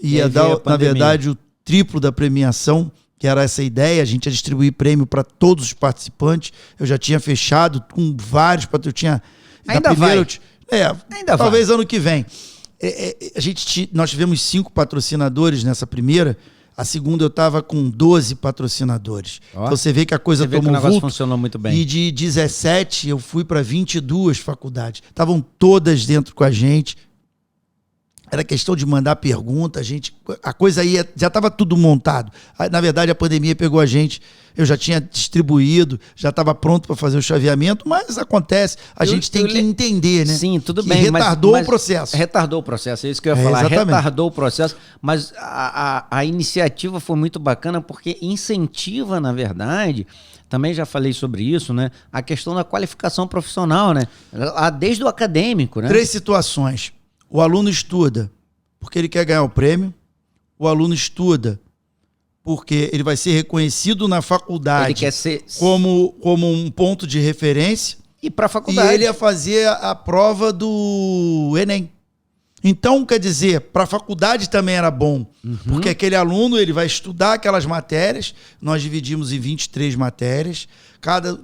ia dar, na verdade, o triplo da premiação, que era essa ideia, a gente ia distribuir prêmio para todos os participantes. Eu já tinha fechado com vários, eu tinha... Ainda vai. Ainda talvez vai. Ano que vem. Nós tivemos 5 patrocinadores nessa primeira. A segunda eu estava com 12 patrocinadores. Então você vê que a coisa tomou vulto. Funcionou muito bem. E de 17 eu fui para 22 faculdades. Estavam todas dentro com a gente. Era questão de mandar pergunta, a coisa aí já estava tudo montado. Na verdade, a pandemia pegou a gente, eu já tinha distribuído, já estava pronto para fazer o chaveamento, mas acontece, a gente tem que entender, né? Sim, tudo que bem. Retardou o processo. Retardou o processo, é isso que eu ia falar. Exatamente. Retardou o processo, mas a iniciativa foi muito bacana porque incentiva, na verdade... Também já falei sobre isso, né? A questão da qualificação profissional, né? Desde o acadêmico, né? 3 situações. O aluno estuda porque ele quer ganhar o prêmio. O aluno estuda porque ele vai ser reconhecido na faculdade, ele quer ser... como um ponto de referência. E para a faculdade. E ele ia fazer a prova do Enem. Então, quer dizer, para a faculdade também era bom, porque aquele aluno ele vai estudar aquelas matérias. Nós dividimos em 23 matérias.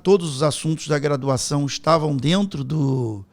Todos os assuntos da graduação estavam dentro do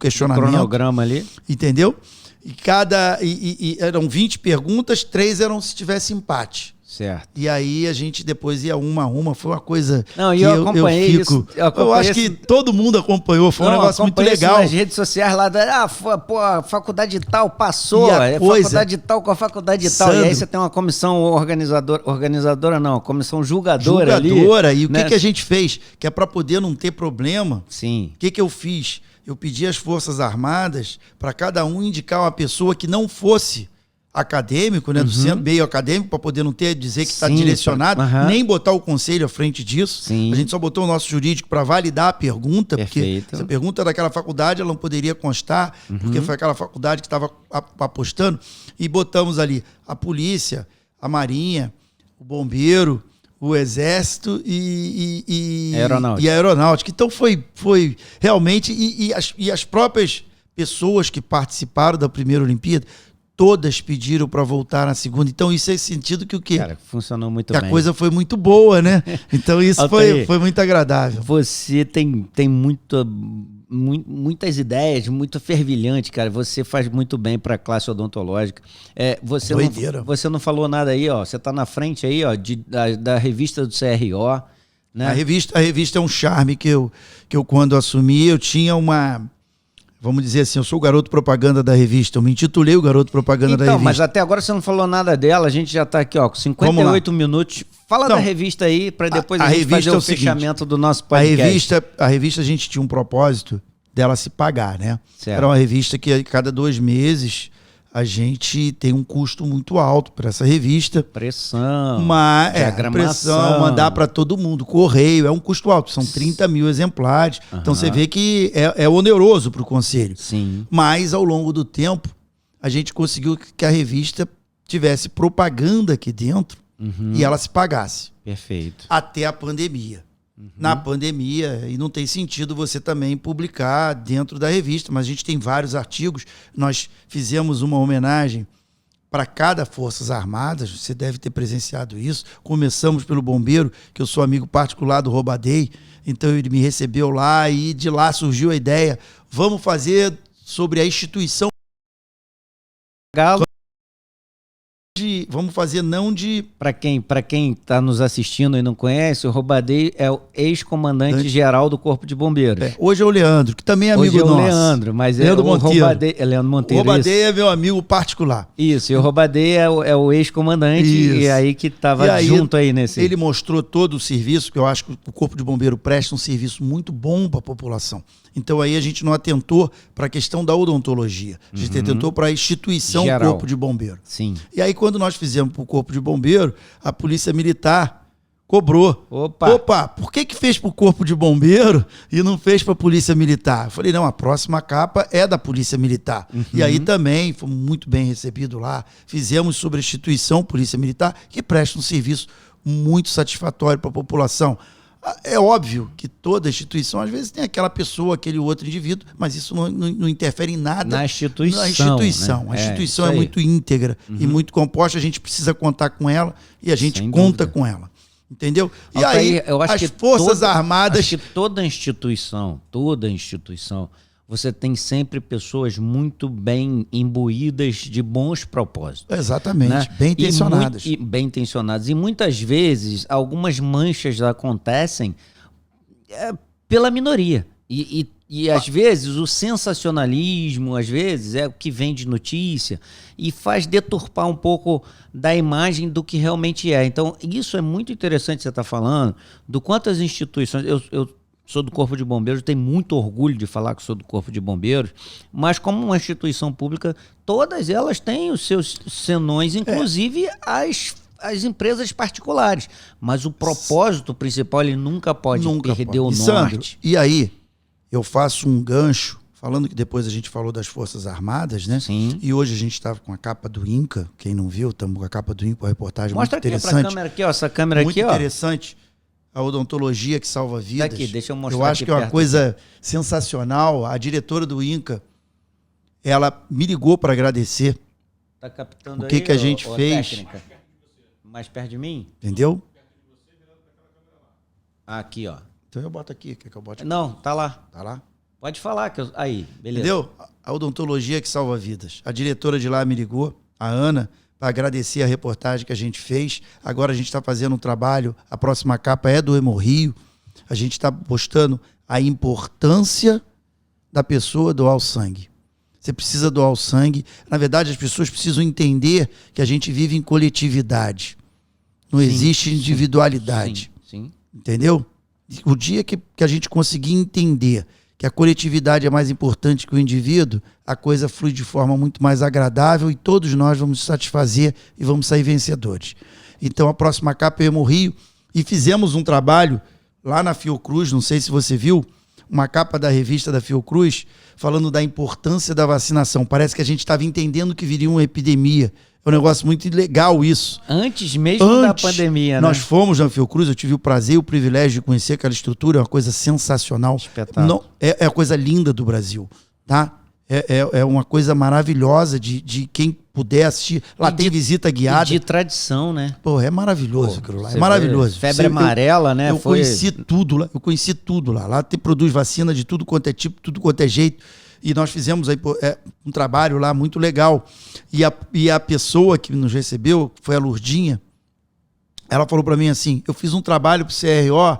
questionamento. O cronograma ali. Entendeu? E eram 20 perguntas, 3 eram se tivesse empate. Certo. E aí a gente depois ia uma a uma, foi uma coisa. Não, e eu acompanhei isso. Eu acho que todo mundo acompanhou, foi um negócio muito legal. Nas redes sociais lá, a faculdade tal passou, faculdade tal com a faculdade tal. E aí você tem uma comissão organizadora não, comissão julgadora ali. E o que a gente fez? Que é para poder não ter problema. Sim. O que eu fiz? Eu pedi às Forças Armadas para cada um indicar uma pessoa que não fosse acadêmico, né, do centro meio acadêmico, para poder não dizer que está direcionado, nem botar o conselho à frente disso. Sim. A gente só botou o nosso jurídico para validar a pergunta, Perfeito. porque essa pergunta daquela faculdade ela não poderia constar, porque foi aquela faculdade que estava apostando, e botamos ali a polícia, a marinha, o bombeiro, o exército e a aeronáutica. Então foi realmente, e as próprias pessoas que participaram da primeira Olimpíada, todas pediram para voltar na segunda. Então, isso é sentido que o quê? Cara, funcionou muito que bem. A coisa foi muito boa, né? Então, isso foi muito agradável. Você tem muitas ideias, muito fervilhante, cara. Você faz muito bem para a classe odontológica. Você não falou nada aí, ó. Você está na frente aí, ó, da revista do CRO, né? A revista é um charme que eu quando assumi, eu tinha vamos dizer assim, eu sou o garoto propaganda da revista, eu me intitulei o garoto propaganda da revista. Mas até agora você não falou nada dela, a gente já está aqui, ó, com 58 minutos. Fala da revista aí, para depois a gente fazer o fechamento do nosso podcast. A revista a gente tinha um propósito dela se pagar, né? Certo. Era uma revista que a cada 2 meses a gente tem um custo muito alto para essa revista. Pressão, pressão, mandar para todo mundo, correio, é um custo alto, são 30 mil exemplares. Então você vê que é oneroso para o conselho. Sim. Mas ao longo do tempo, a gente conseguiu que a revista tivesse propaganda aqui dentro e ela se pagasse. Perfeito. Até a pandemia. Na pandemia, e não tem sentido você também publicar dentro da revista, mas a gente tem vários artigos. Nós fizemos uma homenagem para cada Forças Armadas, você deve ter presenciado isso. Começamos pelo bombeiro, que eu sou amigo particular do Robadei, então ele me recebeu lá e de lá surgiu a ideia, vamos fazer sobre a instituição. Vamos fazer não de... Para quem está nos assistindo e não conhece, o Robadei é o ex-comandante-geral do Corpo de Bombeiros. Hoje é o Leandro, que também é amigo nosso. Hoje é o Leandro, mas Leandro Monteiro. Robadei, é Leandro Monteiro. O Robadei é meu amigo particular. Isso, e o Robadei é o ex-comandante, e aí que estava junto aí nesse... Ele mostrou todo o serviço, que eu acho que o Corpo de Bombeiro presta um serviço muito bom para a população. Então aí a gente não atentou para a questão da odontologia. A gente atentou para a instituição geral. Corpo de Bombeiro. Sim. E aí quando nós fizemos para o Corpo de Bombeiro, a Polícia Militar cobrou. Opa, por que fez para o Corpo de Bombeiro e não fez para a Polícia Militar? Eu falei, não, a próxima capa é da Polícia Militar. E aí também fomos muito bem recebidos lá. Fizemos sobre a instituição Polícia Militar, que presta um serviço muito satisfatório para a população. É óbvio que toda instituição, às vezes, tem aquela pessoa, aquele outro indivíduo, mas isso não interfere em nada na instituição. Né? A instituição é muito íntegra e muito composta, a gente precisa contar com ela e a gente conta com ela. Entendeu? E aí, eu acho as que Forças Armadas... Acho que toda instituição, você tem sempre pessoas muito bem imbuídas de bons propósitos. Exatamente, né? bem intencionadas. Bem intencionadas. E muitas vezes, algumas manchas acontecem pela minoria. E às vezes o sensacionalismo, às vezes, é o que vem de notícia e faz deturpar um pouco da imagem do que realmente é. Então, isso é muito interessante você estar falando, do quanto as instituições... Eu sou do Corpo de Bombeiros, tenho muito orgulho de falar que sou do Corpo de Bombeiros, mas como uma instituição pública, todas elas têm os seus senões, inclusive as empresas particulares. Mas o propósito principal, ele nunca pode perder o norte. Sandro, e aí, eu faço um gancho, falando que depois a gente falou das Forças Armadas, né? Sim. E hoje a gente estava com a capa do INCA, quem não viu, estamos com a capa do INCA, uma reportagem muito interessante. Mostra aqui pra câmera aqui, ó, essa câmera muito aqui, ó. Muito interessante. A odontologia que salva vidas. Daqui, deixa eu mostrar. Eu acho que é uma coisa sensacional. A diretora do INCA, ela me ligou para agradecer. Tá captando o que a gente fez. Técnica. Mais perto de mim? Entendeu? Aqui, ó. Então eu boto aqui. Quer que eu bote aqui? Não, tá lá. Tá lá? Pode falar. Aí, beleza. Entendeu? A odontologia que salva vidas. A diretora de lá me ligou, a Ana, para agradecer a reportagem que a gente fez. Agora a gente está fazendo um trabalho, a próxima capa é do Hemorrio. A gente está postando a importância da pessoa doar o sangue. Você precisa doar o sangue. Na verdade, as pessoas precisam entender que a gente vive em coletividade. Não existe individualidade. Sim. Entendeu? O dia que a gente conseguir entender que a coletividade é mais importante que o indivíduo, a coisa flui de forma muito mais agradável e todos nós vamos satisfazer e vamos sair vencedores. Então a próxima capa é o Hemorrio e fizemos um trabalho lá na Fiocruz, não sei se você viu, uma capa da revista da Fiocruz falando da importância da vacinação. Parece que a gente estava entendendo que viria uma epidemia. É um negócio muito legal isso. Antes mesmo da pandemia, né? Nós fomos na Fiocruz, eu tive o prazer e o privilégio de conhecer aquela estrutura, é uma coisa sensacional. Espetáculo. É a coisa linda do Brasil, tá? É uma coisa maravilhosa de quem puder assistir. Lá tem visita guiada. E de tradição, né? Pô, é maravilhoso aquilo lá. É maravilhoso. Febre amarela, né? Eu conheci tudo lá. Eu conheci tudo lá. Lá produz vacina de tudo quanto é tipo, tudo quanto é jeito. E nós fizemos aí um trabalho lá muito legal. E a pessoa que nos recebeu, foi a Lurdinha, ela falou para mim assim, eu fiz um trabalho pro CRO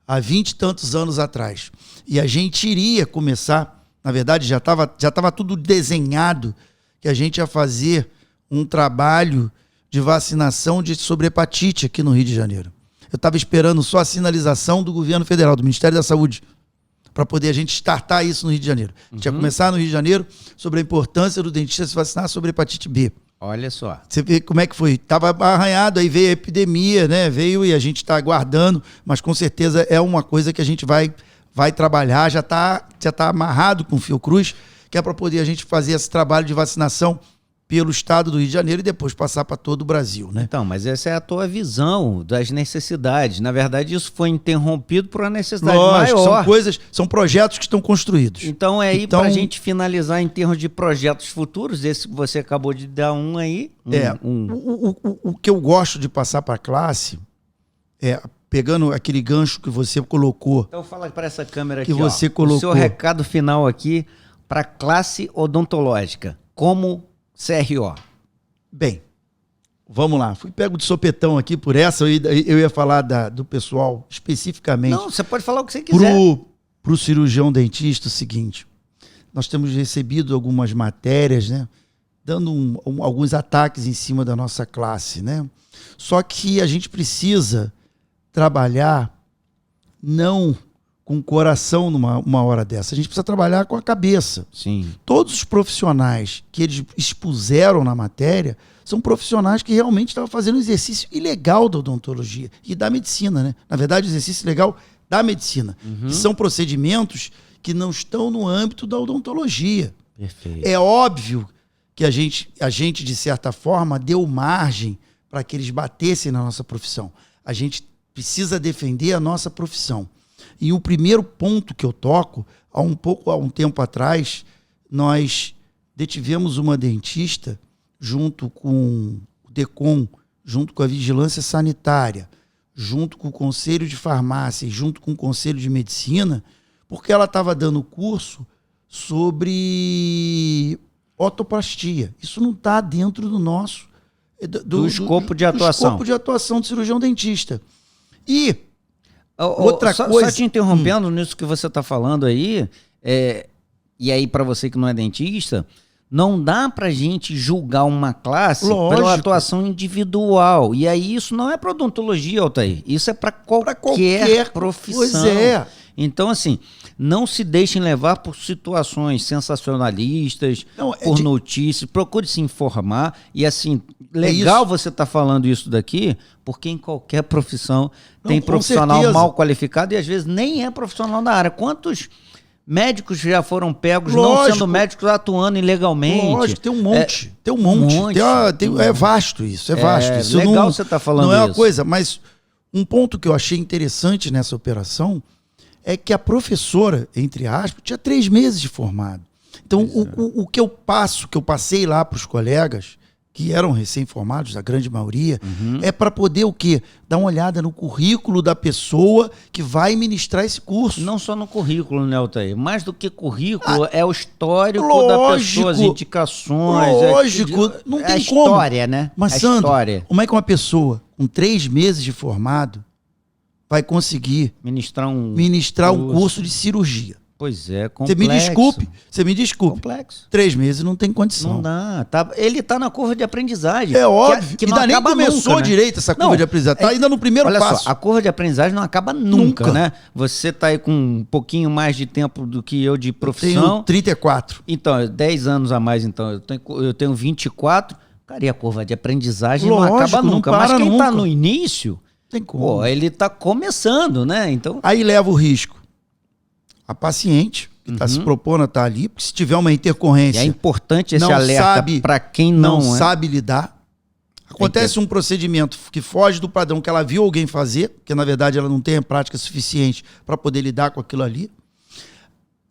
há 20 e tantos anos atrás. E a gente iria começar, na verdade já estava tudo desenhado, que a gente ia fazer um trabalho de vacinação sobre hepatite aqui no Rio de Janeiro. Eu estava esperando só a sinalização do governo federal, do Ministério da Saúde, para poder a gente startar isso no Rio de Janeiro. A gente ia começar no Rio de Janeiro sobre a importância do dentista se vacinar sobre hepatite B. Olha só. Você vê como é que foi. Tava arranhado, aí veio a epidemia, né? Veio e a gente está aguardando, mas com certeza é uma coisa que a gente vai trabalhar, já tá amarrado com o Fiocruz, que é para poder a gente fazer esse trabalho de vacinação pelo estado do Rio de Janeiro e depois passar para todo o Brasil, né? Então, mas essa é a tua visão das necessidades. Na verdade, isso foi interrompido por uma necessidade maior. São projetos que estão construídos. Então é aí para a gente finalizar em termos de projetos futuros, esse que você acabou de dar um aí. O que eu gosto de passar para a classe é, pegando aquele gancho que você colocou. Então fala para essa câmera aqui, que você colocou. O seu recado final aqui para a classe odontológica, como CRO. Bem, vamos lá. Fui pego de sopetão aqui por essa. Eu ia falar do pessoal especificamente. Não, você pode falar o que você quiser. Para o cirurgião dentista, o seguinte. Nós temos recebido algumas matérias, né? Dando alguns ataques em cima da nossa classe, né? Só que a gente precisa trabalhar não com o coração numa hora dessa. A gente precisa trabalhar com a cabeça. Sim. Todos os profissionais que eles expuseram na matéria são profissionais que realmente estavam fazendo um exercício ilegal da odontologia e da medicina, né? Na verdade, o exercício legal da medicina. Que são procedimentos que não estão no âmbito da odontologia. Perfeito. É óbvio que a gente, de certa forma, deu margem para que eles batessem na nossa profissão. A gente precisa defender a nossa profissão. E o primeiro ponto que eu toco, há um tempo atrás, nós detivemos uma dentista junto com o DECOM, junto com a Vigilância Sanitária, junto com o Conselho de Farmácia e junto com o Conselho de Medicina, porque ela estava dando curso sobre otoplastia. Isso não está dentro do nosso... Do escopo de atuação. Do escopo de atuação do cirurgião dentista. E... Só te interrompendo nisso que você está falando aí, e aí para você que não é dentista, não dá para gente julgar uma classe pela atuação individual. E aí isso não é para odontologia, Altair. Isso é para qualquer profissão. Pois é. Então, assim, não se deixem levar por situações sensacionalistas, por notícias. Procure se informar. E, assim, legal você estar falando isso daqui, porque em qualquer profissão tem profissional mal qualificado e, às vezes, nem é profissional da área. Quantos médicos já foram pegos não sendo médicos atuando ilegalmente? Lógico, tem um monte. É vasto isso, é vasto. Isso legal você estar falando isso. Não é uma coisa, mas um ponto que eu achei interessante nessa operação é que a professora, entre aspas, tinha 3 meses de formado. Então, o que eu passei lá para os colegas, que eram recém-formados, a grande maioria, é para poder o quê? Dar uma olhada no currículo da pessoa que vai ministrar esse curso. Não só no currículo, né, Altair? Mais do que currículo, é o histórico da pessoa, as indicações. Lógico, não tem como. A história, né? Mas, Sandro, como é que uma pessoa com 3 meses de formado vai conseguir ministrar um curso de cirurgia? Pois é, complexo. Você me desculpe. Complexo. 3 meses não tem condição. Não dá. Ele tá na curva de aprendizagem. É óbvio. Que não ainda nem começou nunca, direito essa curva de aprendizagem. Tá ainda no primeiro passo. Olha só, a curva de aprendizagem não acaba nunca, né? Você tá aí com um pouquinho mais de tempo do que eu de profissão. Eu tenho 34. Então, 10 anos a mais, então. Eu tenho 24. Cara, e a curva de aprendizagem não acaba nunca. Mas quem tá no início, tem como. Ele tá começando, né? Então... Aí leva o risco a paciente que está se propondo a estar ali, porque se tiver uma intercorrência... E é importante esse alerta para quem não sabe lidar. Acontece um procedimento que foge do padrão que ela viu alguém fazer, porque na verdade ela não tem a prática suficiente para poder lidar com aquilo ali.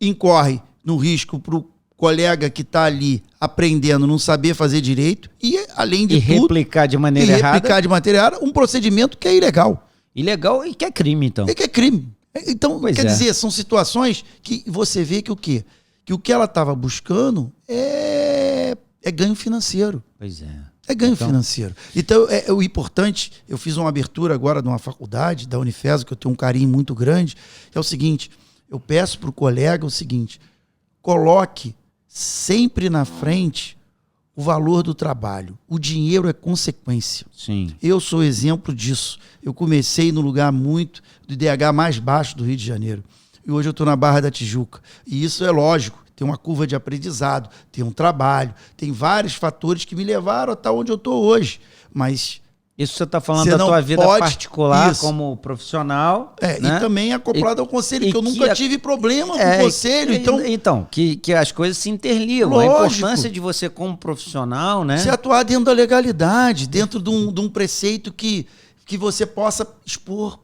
Incorre no risco para o colega que está ali aprendendo não saber fazer direito e, além de tudo... replicar de maneira errada. Um procedimento que é ilegal. Ilegal e que é crime, então. E que é crime. Então, quer dizer, são situações que você vê que o quê? Que o que ela estava buscando é ganho financeiro. Pois é. É ganho financeiro. Então, o importante, eu fiz uma abertura agora numa faculdade, da Unifesp, que eu tenho um carinho muito grande, é o seguinte, eu peço para o colega o seguinte, coloque sempre na frente o valor do trabalho. O dinheiro é consequência. Sim. Eu sou exemplo disso. Eu comecei no lugar muito do DH mais baixo do Rio de Janeiro. E hoje eu estou na Barra da Tijuca. E isso é lógico. Tem uma curva de aprendizado, tem um trabalho, tem vários fatores que me levaram até onde eu estou hoje. Mas isso você está falando da tua vida particular como profissional. Né? E também acoplado ao conselho, que eu nunca tive problema com o conselho. Então, que as coisas se interligam. Lógico. A importância de você como profissional, né? Você atuar dentro da legalidade, dentro de um preceito que você possa expor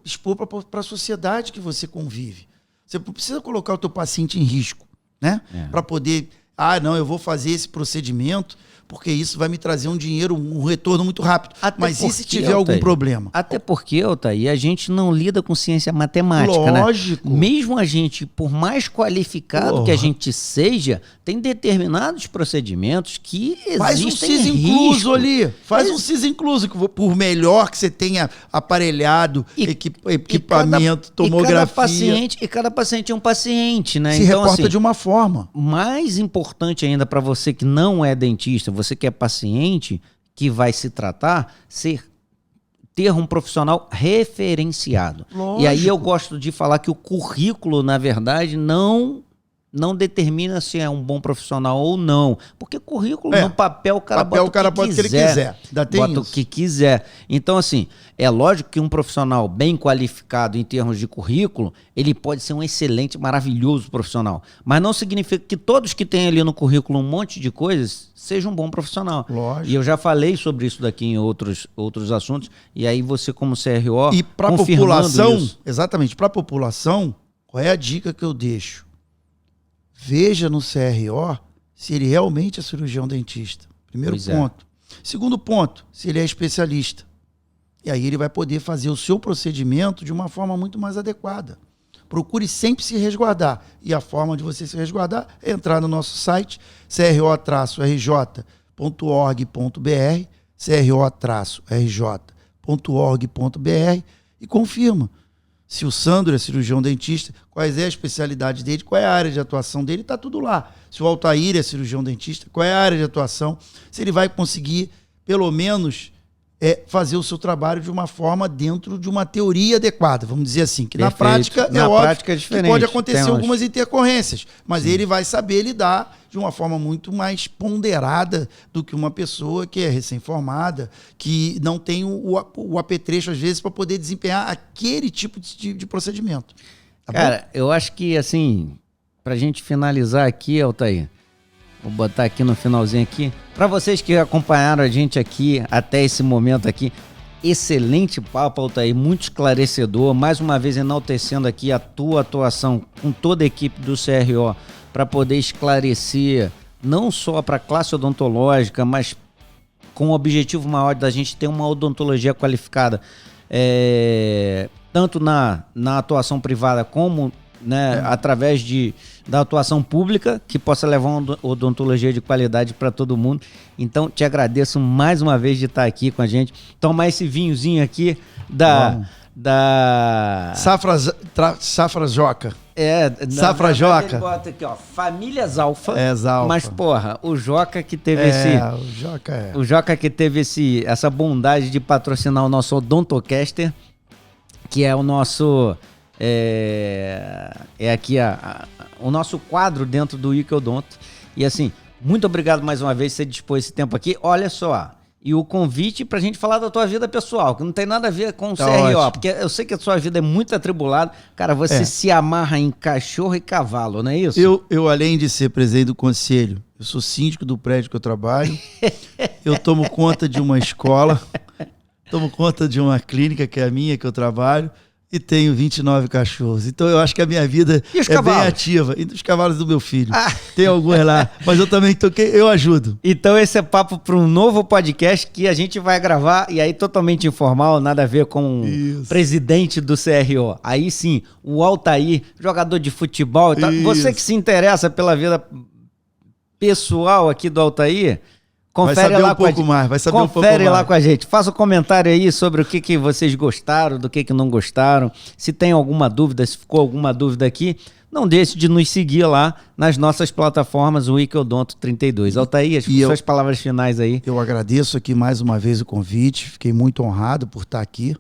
para a sociedade que você convive. Você não precisa colocar o teu paciente em risco, né? Para poder, não, eu vou fazer esse procedimento porque isso vai me trazer um dinheiro, um retorno muito rápido. Mas e se tiver algum problema? Até porque, Altair, a gente não lida com ciência matemática, lógico, né? Mesmo a gente, por mais qualificado que a gente seja, tem determinados procedimentos que existem. Faz um CIS incluso ali. Faz um CIS incluso, por melhor que você tenha aparelhado, equipamento, tomografia. E cada paciente é um paciente, né? Se então, reporta de uma forma. Mais importante ainda para você que não é dentista, você que é paciente, que vai se tratar, ter um profissional referenciado. Lógico. E aí eu gosto de falar que o currículo, na verdade, não determina se é um bom profissional ou não. Porque currículo, no papel, o cara bota o que ele quiser. Bota o que quiser. Então, assim, é lógico que um profissional bem qualificado em termos de currículo, ele pode ser um excelente, maravilhoso profissional. Mas não significa que todos que têm ali no currículo um monte de coisas sejam um bom profissional. Lógico. E eu já falei sobre isso daqui em outros assuntos. E aí você, como CRO, e para a população, exatamente, para a população, qual é a dica que eu deixo? Veja no CRO se ele realmente é cirurgião dentista. Primeiro ponto. Segundo ponto, se ele é especialista. E aí ele vai poder fazer o seu procedimento de uma forma muito mais adequada. Procure sempre se resguardar. E a forma de você se resguardar é entrar no nosso site, cro-rj.org.br, cro-rj.org.br, e confirma se o Sandro é cirurgião dentista, quais é a especialidade dele, qual é a área de atuação dele, está tudo lá. Se o Altair é cirurgião dentista, qual é a área de atuação, se ele vai conseguir, pelo menos, fazer o seu trabalho de uma forma dentro de uma teoria adequada, vamos dizer assim, que Perfeito. Na prática na óbvio prática é diferente. Que pode acontecer algumas intercorrências, mas ele vai saber lidar de uma forma muito mais ponderada do que uma pessoa que é recém-formada, que não tem o apetrecho, às vezes, para poder desempenhar aquele tipo de procedimento. Tá Cara, bom? eu acho que, assim, pra gente finalizar aqui, Altair, vou botar aqui no finalzinho aqui, para vocês que acompanharam a gente aqui até esse momento aqui, excelente papo, Altair, muito esclarecedor, mais uma vez enaltecendo aqui a tua atuação com toda a equipe do CRO para poder esclarecer não só para a classe odontológica, mas com o objetivo maior da gente ter uma odontologia qualificada, tanto na atuação privada como, né, através da atuação pública, que possa levar uma odontologia de qualidade para todo mundo. Então, te agradeço mais uma vez de estar aqui com a gente. Tomar esse vinhozinho aqui da Safra Joca. Safra Joca. Ele bota aqui, ó, Famílias Alfa. Alfa. Mas, porra, o Joca que teve O Joca que teve essa bondade de patrocinar o nosso Odontocaster, que é o nosso... aqui o nosso quadro dentro do Icodonto. E assim, muito obrigado mais uma vez por você dispor esse tempo aqui. Olha só, e o convite pra gente falar da tua vida pessoal, que não tem nada a ver com o CRO, ótimo. Porque eu sei que a sua vida é muito atribulada. Cara, você se amarra em cachorro e cavalo, não é isso? Eu, além de ser presidente do conselho, eu sou síndico do prédio que eu trabalho, eu tomo conta de uma escola, tomo conta de uma clínica que é a minha, que eu trabalho, e tenho 29 cachorros. Então eu acho que a minha vida é bem ativa. E dos cavalos do meu filho. Tem alguns lá. Mas eu também eu ajudo. Então esse é papo para um novo podcast que a gente vai gravar. E aí totalmente informal, nada a ver com o presidente do CRO. Aí sim, o Altair, jogador de futebol. Tá? Você que se interessa pela vida pessoal aqui do Altair, Confere lá com a gente. Vai saber um pouco mais. Confere lá com a gente. Faça um comentário aí sobre o que vocês gostaram, do que não gostaram. Se tem alguma dúvida, se ficou alguma dúvida aqui, não deixe de nos seguir lá nas nossas plataformas, o Wickedonto 32. Altair, suas palavras finais aí. Eu agradeço aqui mais uma vez o convite, fiquei muito honrado por estar aqui.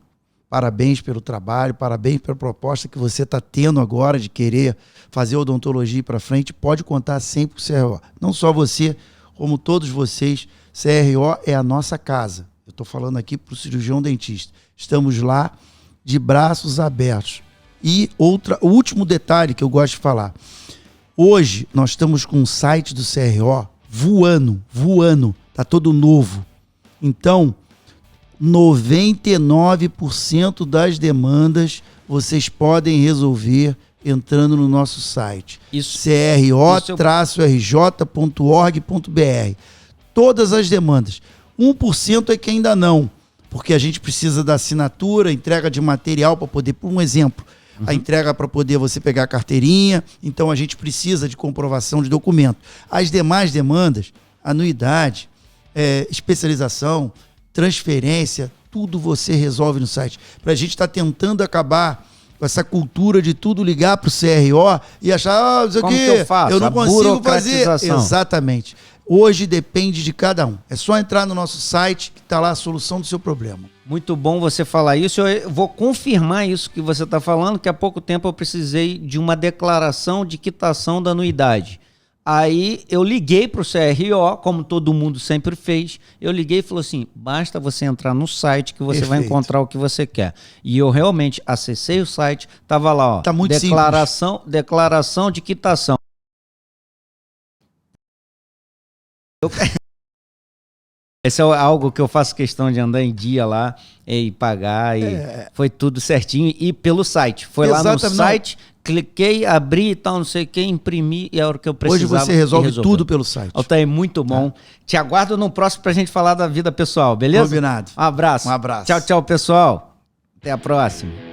Parabéns pelo trabalho, parabéns pela proposta que você está tendo agora de querer fazer odontologia para frente. Pode contar sempre com o CRO. Não só você, como todos vocês. CRO é a nossa casa. Eu estou falando aqui para o cirurgião dentista. Estamos lá de braços abertos. E o último detalhe que eu gosto de falar. Hoje nós estamos com o site do CRO voando. Está todo novo. Então, 99% das demandas vocês podem resolver entrando no nosso site. cro-rj.org.br. Todas as demandas. 1% é que ainda não, porque a gente precisa da assinatura, entrega de material para poder, por um exemplo, a entrega para poder você pegar a carteirinha, então a gente precisa de comprovação de documento. As demais demandas, anuidade, especialização, transferência, tudo você resolve no site. Para a gente estar tentando acabar com essa cultura de tudo ligar para o CRO e achar, isso aqui, eu não consigo fazer. Exatamente. Hoje depende de cada um. É só entrar no nosso site que está lá a solução do seu problema. Muito bom você falar isso. Eu vou confirmar isso que você está falando, que há pouco tempo eu precisei de uma declaração de quitação da anuidade. Aí eu liguei para o CRO, como todo mundo sempre fez, eu liguei e falou assim, basta você entrar no site que você vai encontrar o que você quer. E eu realmente acessei o site, estava lá, ó, tá muito declaração de quitação. Esse é algo que eu faço questão de andar em dia lá e pagar, e foi tudo certinho, e pelo site. Foi lá no site, cliquei, abri e tal, não sei o que, imprimi, e a hora que eu precisava. Hoje você resolve tudo pelo site. Altair, muito bom. Te aguardo no próximo pra gente falar da vida pessoal, beleza? Combinado. Um abraço. Um abraço. Tchau, tchau, pessoal. Até a próxima.